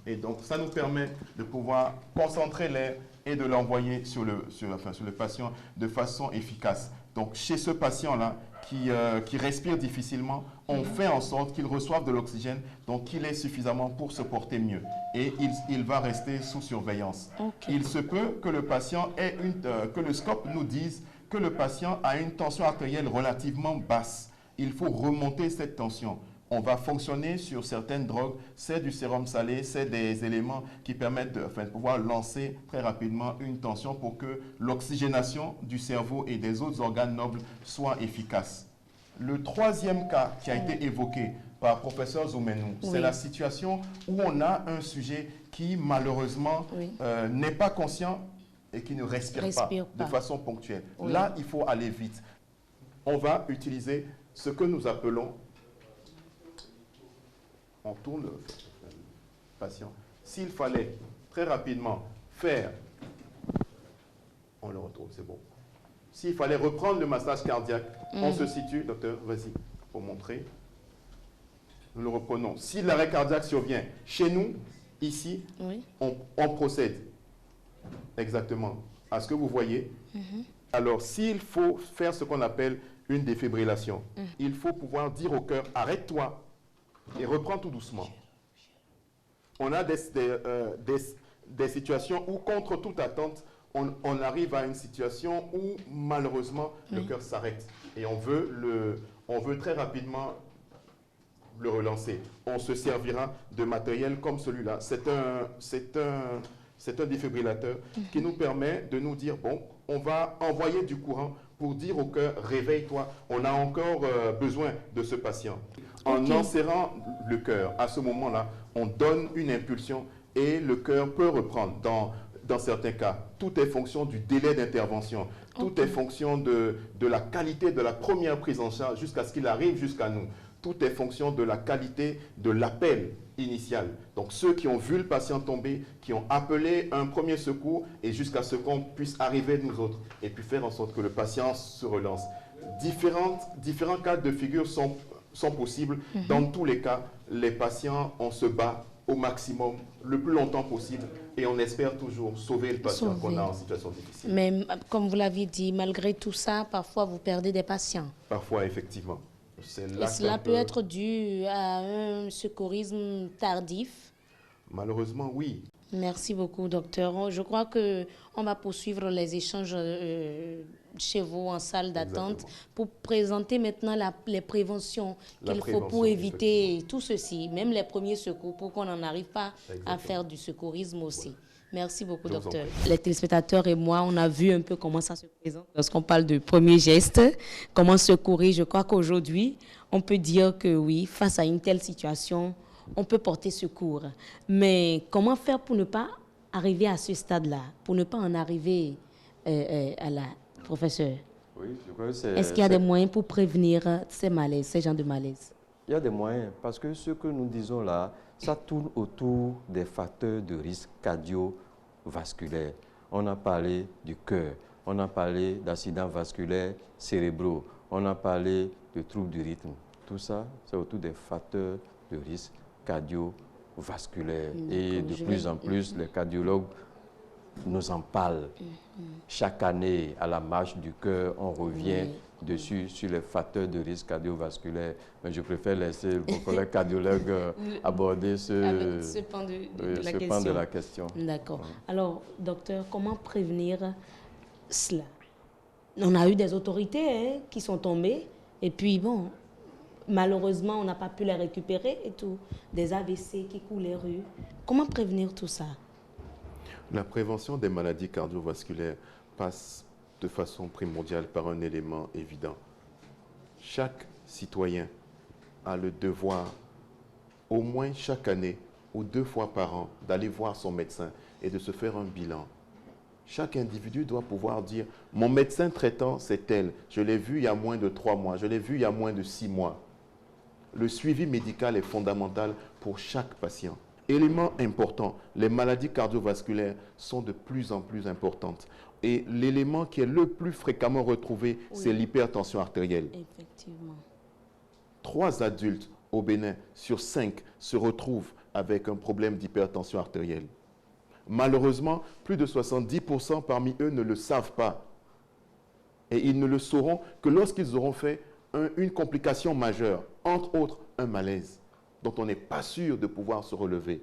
Et donc, ça nous permet de pouvoir concentrer l'air et de l'envoyer sur le patient de façon efficace. Donc, chez ce patient-là, qui respire difficilement, on fait en sorte qu'il reçoive de l'oxygène, donc qu'il ait suffisamment pour se porter mieux. Et il va rester sous surveillance. Okay. Il se peut que le patient ait que le scope nous dise que le patient a une tension artérielle relativement basse. Il faut remonter cette tension. On va fonctionner sur certaines drogues, c'est du sérum salé, c'est des éléments qui permettent de pouvoir lancer très rapidement une tension pour que l'oxygénation du cerveau et des autres organes nobles soit efficace. Le troisième cas qui a été évoqué par le professeur Zoumenou, c'est la situation où on a un sujet qui malheureusement n'est pas conscient et qui ne respire pas de façon ponctuelle. Là, il faut aller vite. On va utiliser ce que nous appelons... On tourne le patient. S'il fallait très rapidement faire, on le retourne, c'est bon. S'il fallait reprendre le massage cardiaque, on se situe, docteur, vas-y, pour montrer. Nous le reprenons. Si l'arrêt cardiaque survient chez nous, ici, on procède exactement à ce que vous voyez. Alors, s'il faut faire ce qu'on appelle une défibrillation, il faut pouvoir dire au cœur, arrête-toi, et reprends tout doucement. On a des situations où, contre toute attente, on arrive à une situation où, malheureusement, le cœur s'arrête. Et on veut très rapidement le relancer. On se servira de matériel comme celui-là. C'est un défibrillateur qui nous permet de nous dire, bon, on va envoyer du courant pour dire au cœur, réveille-toi. On a encore besoin de ce patient. En enserrant le cœur, à ce moment-là, on donne une impulsion et le cœur peut reprendre. Dans certains cas, tout est fonction du délai d'intervention. Tout est fonction de la qualité de la première prise en charge jusqu'à ce qu'il arrive jusqu'à nous. Tout est fonction de la qualité de l'appel initial. Donc, ceux qui ont vu le patient tomber, qui ont appelé un premier secours et jusqu'à ce qu'on puisse arriver nous autres et puis faire en sorte que le patient se relance. Différents cas de figure sont sont possibles. Dans tous les cas, les patients, on se bat au maximum, le plus longtemps possible, et on espère toujours sauver le patient qu'on a en situation difficile. Mais comme vous l'avez dit, malgré tout ça, parfois vous perdez des patients. Parfois, effectivement. Et cela peut être dû à un secourisme tardif? Malheureusement, oui. Merci beaucoup, docteur. Je crois qu'on va poursuivre les échanges chez vous en salle d'attente pour présenter maintenant les préventions qu'il faut pour éviter tout ceci, même les premiers secours, pour qu'on n'en arrive pas à faire du secourisme aussi. Merci beaucoup, docteur. Les téléspectateurs et moi, on a vu un peu comment ça se présente lorsqu'on parle de premiers gestes, comment secourir. Je crois qu'aujourd'hui, on peut dire que oui, face à une telle situation, on peut porter secours. Mais comment faire pour ne pas arriver à ce stade-là, pour ne pas en arriver à la professeur? Oui, je crois que c'est... Est-ce qu'il y a des moyens pour prévenir ces malaises, ces genres de malaises? Il y a des moyens, parce que ce que nous disons là, ça tourne autour des facteurs de risque cardiovasculaires. On a parlé du cœur, on a parlé d'accidents vasculaires cérébraux, on a parlé de troubles du rythme. Tout ça, c'est autour des facteurs de risque cardiovasculaires. Et de plus en plus, les cardiologues nous en parlent. Chaque année, à la marche du cœur, on revient dessus sur les facteurs de risque cardiovasculaire. Mais je préfère laisser vos collègues cardiologues aborder ce pan de la question. D'accord. Alors, docteur, comment prévenir cela? On a eu des autorités qui sont tombées, et puis bon, malheureusement, on n'a pas pu les récupérer et tout. Des AVC qui coulent les rues. Comment prévenir tout ça? La prévention des maladies cardiovasculaires passe de façon primordiale par un élément évident. Chaque citoyen a le devoir, au moins chaque année ou 2 fois par an, d'aller voir son médecin et de se faire un bilan. Chaque individu doit pouvoir dire « Mon médecin traitant, c'est tel. Je l'ai vu il y a moins de 3 mois. Je l'ai vu il y a moins de 6 mois. » Le suivi médical est fondamental pour chaque patient. Élément important, les maladies cardiovasculaires sont de plus en plus importantes. Et l'élément qui est le plus fréquemment retrouvé, c'est l'hypertension artérielle. Effectivement. 3 adultes au Bénin sur 5 se retrouvent avec un problème d'hypertension artérielle. Malheureusement, plus de 70% parmi eux ne le savent pas. Et ils ne le sauront que lorsqu'ils auront fait une complication majeure, entre autres un malaise, dont on n'est pas sûr de pouvoir se relever.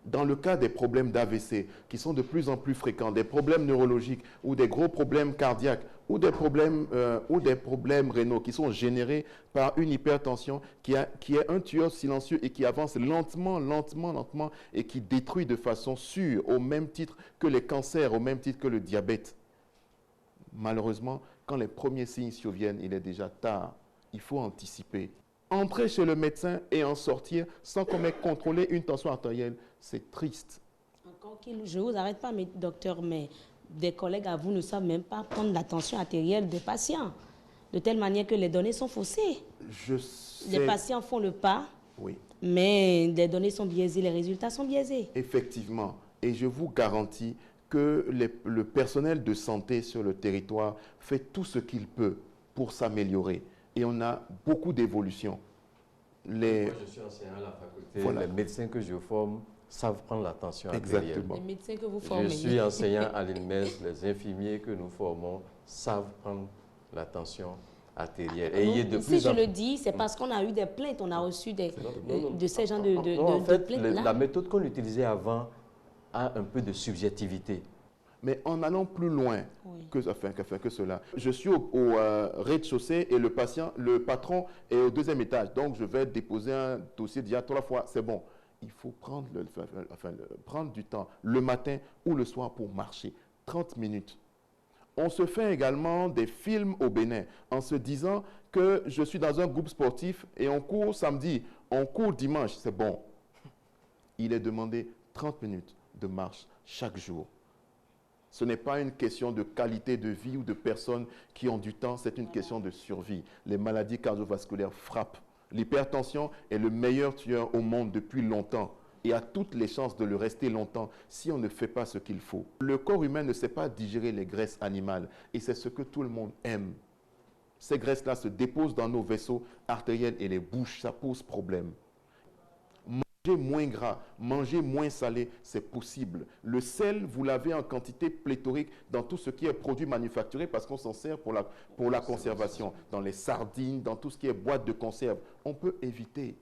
Dans le cas des problèmes d'AVC, qui sont de plus en plus fréquents, des problèmes neurologiques ou des gros problèmes cardiaques ou des problèmes rénaux qui sont générés par une hypertension qui est un tueur silencieux et qui avance lentement et qui détruit de façon sûre, au même titre que les cancers, au même titre que le diabète. Malheureusement, quand les premiers signes surviennent, il est déjà tard. Il faut anticiper. Entrer chez le médecin et en sortir sans qu'on ait contrôlé une tension artérielle, c'est triste. Je ne vous arrête pas, mais, docteur, mais des collègues à vous ne savent même pas prendre la tension artérielle des patients, de telle manière que les données sont faussées. Les patients font le pas, mais les données sont biaisées, les résultats sont biaisés. Effectivement, et je vous garantis que le personnel de santé sur le territoire fait tout ce qu'il peut pour s'améliorer. Et on a beaucoup d'évolutions. Moi, je suis enseignant à la faculté. Les médecins que je forme savent prendre la tension artérielle. Exactement. Les médecins que vous formez. Je suis enseignant à l'INMES. Les infirmiers que nous formons savent prendre la tension artérielle. Et si je le dis, c'est parce qu'on a eu des plaintes. On a reçu de ces gens de plaintes-là. La méthode qu'on utilisait avant a un peu de subjectivité. Mais en allant plus loin que cela, je suis au rez-de-chaussée et le patron est au 2e étage. Donc, je vais déposer un dossier d'il y a 3 fois. C'est bon. Il faut prendre du temps le matin ou le soir pour marcher. 30 minutes. On se fait également des films au Bénin en se disant que je suis dans un groupe sportif et on court samedi, on court dimanche. C'est bon. Il est demandé 30 minutes de marche chaque jour. Ce n'est pas une question de qualité de vie ou de personnes qui ont du temps, c'est une question de survie. Les maladies cardiovasculaires frappent. L'hypertension est le meilleur tueur au monde depuis longtemps et a toutes les chances de le rester longtemps si on ne fait pas ce qu'il faut. Le corps humain ne sait pas digérer les graisses animales et c'est ce que tout le monde aime. Ces graisses-là se déposent dans nos vaisseaux artériels et les bouches, ça pose problème. Manger moins gras, manger moins salé, c'est possible. Le sel, vous l'avez en quantité pléthorique dans tout ce qui est produit manufacturé parce qu'on s'en sert pour la conservation. Dans les sardines, dans tout ce qui est boîte de conserve. On peut éviter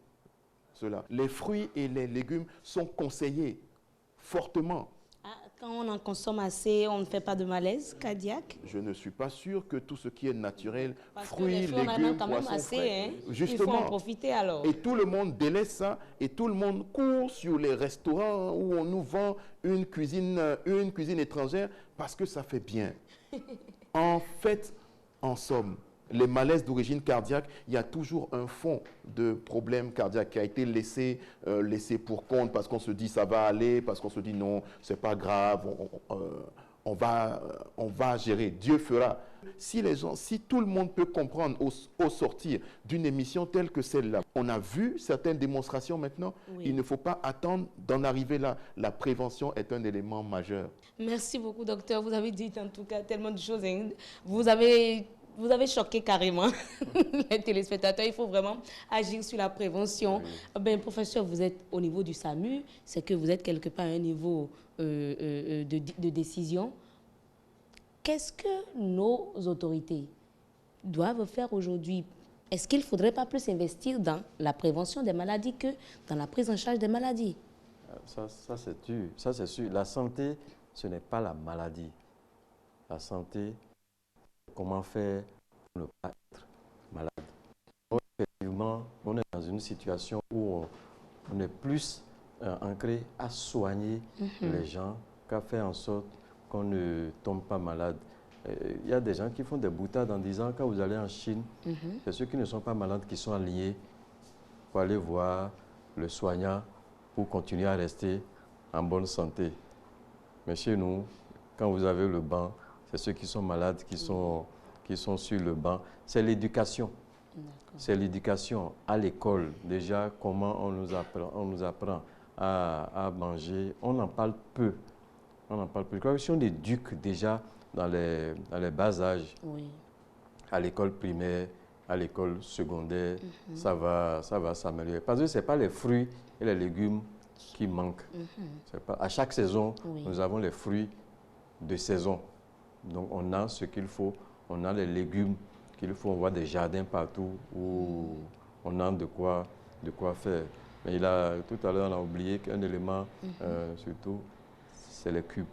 cela. Les fruits et les légumes sont conseillés fortement. Quand on en consomme assez, on ne fait pas de malaise cardiaque? Je ne suis pas sûr que tout ce qui est naturel, Parce fruits, que les fruits, légumes, quand même poissons assez, frais, hein? justement. Il faut en profiter alors. Et tout le monde délaisse ça et tout le monde court sur les restaurants où on nous vend une cuisine étrangère parce que ça fait bien. En fait, en somme, les malaises d'origine cardiaque, il y a toujours un fond de problème cardiaque qui a été laissé pour compte parce qu'on se dit ça va aller, parce qu'on se dit non, c'est pas grave, on va gérer, Dieu fera. Si tout le monde peut comprendre au sortir d'une émission telle que celle-là, on a vu certaines démonstrations maintenant, oui. Il ne faut pas attendre d'en arriver là. La prévention est un élément majeur. Merci beaucoup, docteur. Vous avez dit en tout cas tellement de choses. Hein. Vous avez choqué carrément les téléspectateurs. Il faut vraiment agir sur la prévention. Oui. Professeur, vous êtes au niveau du SAMU, c'est que vous êtes quelque part à un niveau de décision. Qu'est-ce que nos autorités doivent faire aujourd'hui? Est-ce qu'il ne faudrait pas plus investir dans la prévention des maladies que dans la prise en charge des maladies? Ça c'est sûr. La santé, ce n'est pas la maladie. La santé, comment faire pour ne pas être malade. Donc, effectivement, on est dans une situation où on est plus ancré à soigner les gens qu'à faire en sorte qu'on ne tombe pas malade. Il y a des gens qui font des boutades en disant quand vous allez en Chine, c'est ceux qui ne sont pas malades qui sont liés pour aller voir le soignant pour continuer à rester en bonne santé. Mais chez nous, quand vous avez le banc, c'est ceux qui sont malades qui sont sur le banc. C'est l'éducation. C'est l'éducation à l'école. Déjà, comment on nous apprend à manger. On en parle peu. On en parle peu. Je crois que si on éduque déjà dans les bas âges, à l'école primaire, à l'école secondaire, ça va s'améliorer. Parce que ce n'est pas les fruits et les légumes qui manquent. À chaque saison, nous avons les fruits de saison. Donc, on a ce qu'il faut. On a les légumes qu'il faut. On voit des jardins partout où on a de quoi faire. Mais tout à l'heure, on a oublié qu'un élément, surtout, c'est les cubes.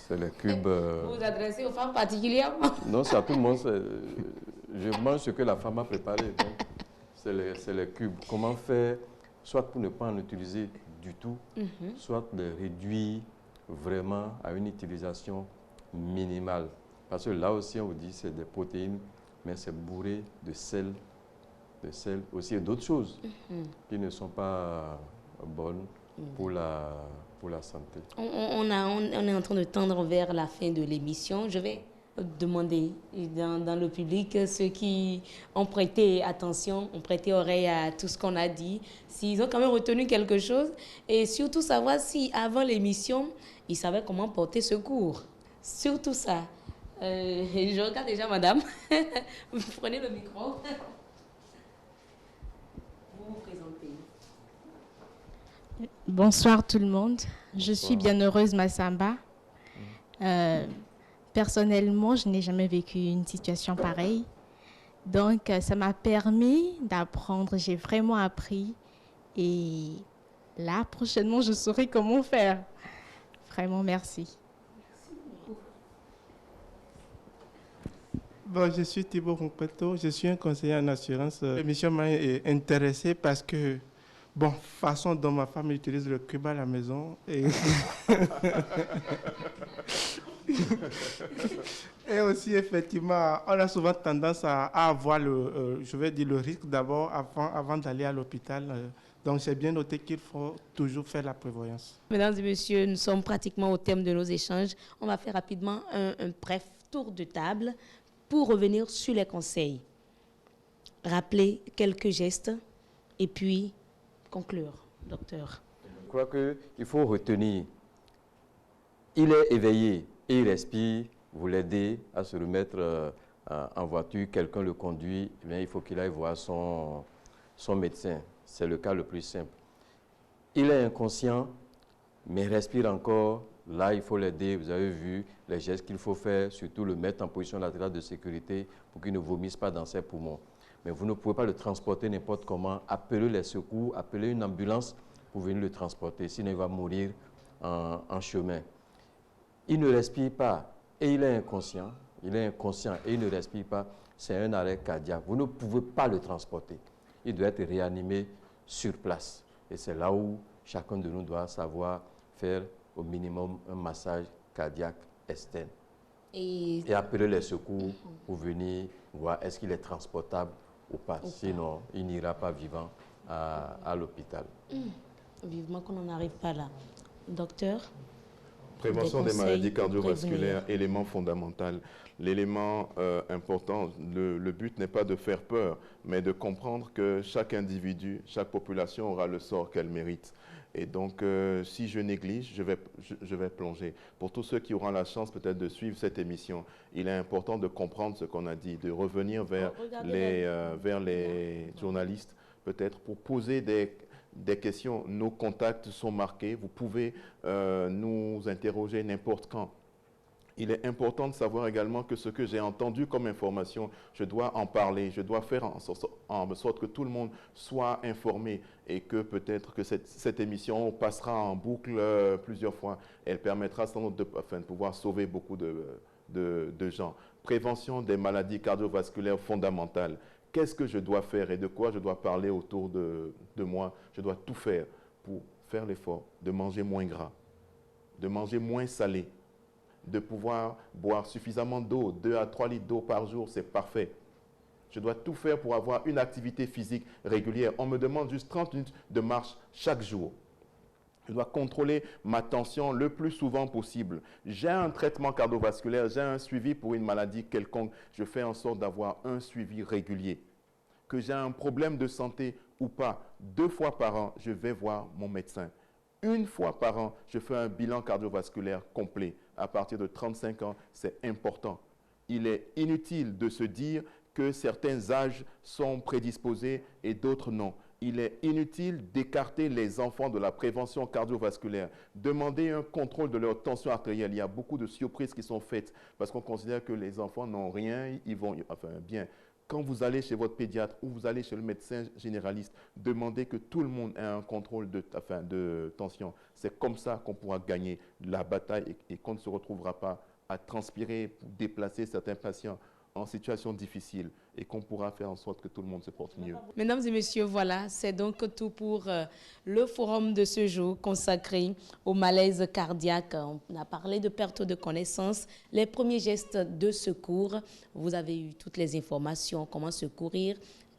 C'est les cubes. Vous vous adressez aux femmes particulièrement? Non, c'est à tout le monde. Je mange ce que la femme a préparé. C'est les cubes. Comment faire, soit pour ne pas en utiliser du tout, soit les réduire vraiment à une utilisation minimale. Parce que là aussi, on vous dit c'est des protéines, mais c'est bourré de sel aussi et d'autres choses qui ne sont pas bonnes pour la santé. On est en train de tendre vers la fin de l'émission. Je vais demander dans le public, ceux qui ont prêté attention, ont prêté oreille à tout ce qu'on a dit, s'ils ont quand même retenu quelque chose et surtout savoir si avant l'émission, ils savaient comment porter secours. Surtout ça. Je regarde déjà madame. Vous prenez le micro. Vous vous présentez. Bonsoir tout le monde. Je suis Bienheureuse Massamba. Personnellement, je n'ai jamais vécu une situation pareille. Donc, ça m'a permis d'apprendre. J'ai vraiment appris. Et là, prochainement, je saurai comment faire. Vraiment, merci. Bon, je suis Thibaut Ronpeto. Je suis un conseiller en assurance. L'émission m'a intéressé parce que bon, façon dont ma femme utilise le cube à la maison. Et aussi, effectivement, on a souvent tendance à avoir le risque d'abord avant d'aller à l'hôpital. Donc, c'est bien noté qu'il faut toujours faire la prévoyance. Mesdames et messieurs, nous sommes pratiquement au terme de nos échanges. On va faire rapidement un bref tour de table pour revenir sur les conseils. Rappeler quelques gestes et puis conclure, docteur. Je crois qu'il faut retenir. Il est éveillé et il respire. Vous l'aidez à se remettre en voiture, quelqu'un le conduit, eh bien, il faut qu'il aille voir son médecin. C'est le cas le plus simple. Il est inconscient, mais respire encore. Là, il faut l'aider. Vous avez vu les gestes qu'il faut faire, surtout le mettre en position latérale de sécurité pour qu'il ne vomisse pas dans ses poumons. Mais vous ne pouvez pas le transporter n'importe comment. Appelez les secours, appelez une ambulance pour venir le transporter. Sinon, il va mourir en chemin. Il ne respire pas et il est inconscient. Il est inconscient et il ne respire pas. C'est un arrêt cardiaque. Vous ne pouvez pas le transporter. Il doit être réanimé sur place. Et c'est là où chacun de nous doit savoir faire au minimum un massage cardiaque externe. Et appeler les secours pour venir voir est-ce qu'il est transportable ou pas. Sinon, il n'ira pas vivant à l'hôpital. Vivement qu'on n'en arrive pas là. Docteur? Prévention des maladies cardiovasculaires, élément fondamental. L'élément important, le but n'est pas de faire peur, mais de comprendre que chaque individu, chaque population aura le sort qu'elle mérite. Et donc, si je néglige, je vais plonger. Pour tous ceux qui auront la chance peut-être de suivre cette émission, il est important de comprendre ce qu'on a dit, de revenir vers les journalistes, peut-être pour poser des questions. Nos contacts sont marqués. Vous pouvez nous interroger n'importe quand. Il est important de savoir également que ce que j'ai entendu comme information, je dois en parler, je dois faire en sorte que tout le monde soit informé et que peut-être que cette émission passera en boucle plusieurs fois. Elle permettra sans doute de pouvoir sauver beaucoup de gens. Prévention des maladies cardiovasculaires fondamentales. Qu'est-ce que je dois faire et de quoi je dois parler autour de moi? Je dois tout faire pour faire l'effort de manger moins gras, de manger moins salé, de pouvoir boire suffisamment d'eau, 2 à 3 litres d'eau par jour, c'est parfait. Je dois tout faire pour avoir une activité physique régulière. On me demande juste 30 minutes de marche chaque jour. Je dois contrôler ma tension le plus souvent possible. J'ai un traitement cardiovasculaire, j'ai un suivi pour une maladie quelconque. Je fais en sorte d'avoir un suivi régulier. Que j'ai un problème de santé ou pas, 2 fois par an, je vais voir mon médecin. 1 fois par an, je fais un bilan cardiovasculaire complet. À partir de 35 ans, c'est important. Il est inutile de se dire que certains âges sont prédisposés et d'autres non. Il est inutile d'écarter les enfants de la prévention cardiovasculaire. Demander un contrôle de leur tension artérielle. Il y a beaucoup de surprises qui sont faites parce qu'on considère que les enfants n'ont rien, ils vont, enfin bien. Quand vous allez chez votre pédiatre ou vous allez chez le médecin généraliste, demandez que tout le monde ait un contrôle de tension. C'est comme ça qu'on pourra gagner la bataille et qu'on ne se retrouvera pas à transpirer pour déplacer certains patients en situation difficile et qu'on pourra faire en sorte que tout le monde se porte mieux. Mesdames et messieurs, voilà, c'est donc tout pour le forum de ce jour consacré au malaise cardiaque. On a parlé de perte de connaissance, les premiers gestes de secours. Vous avez eu toutes les informations, comment secourir.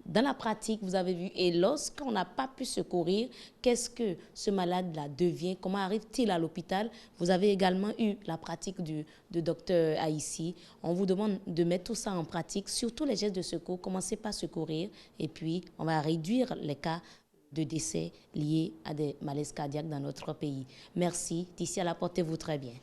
Dans la pratique, vous avez vu, et lorsqu'on n'a pas pu secourir, qu'est-ce que ce malade-là devient? Comment arrive-t-il à l'hôpital? Vous avez également eu la pratique de docteur Aïssi. On vous demande de mettre tout ça en pratique, surtout les gestes de secours. Commencez par secourir et puis on va réduire les cas de décès liés à des malaises cardiaques dans notre pays. Merci. D'ici à là, portez-vous très bien.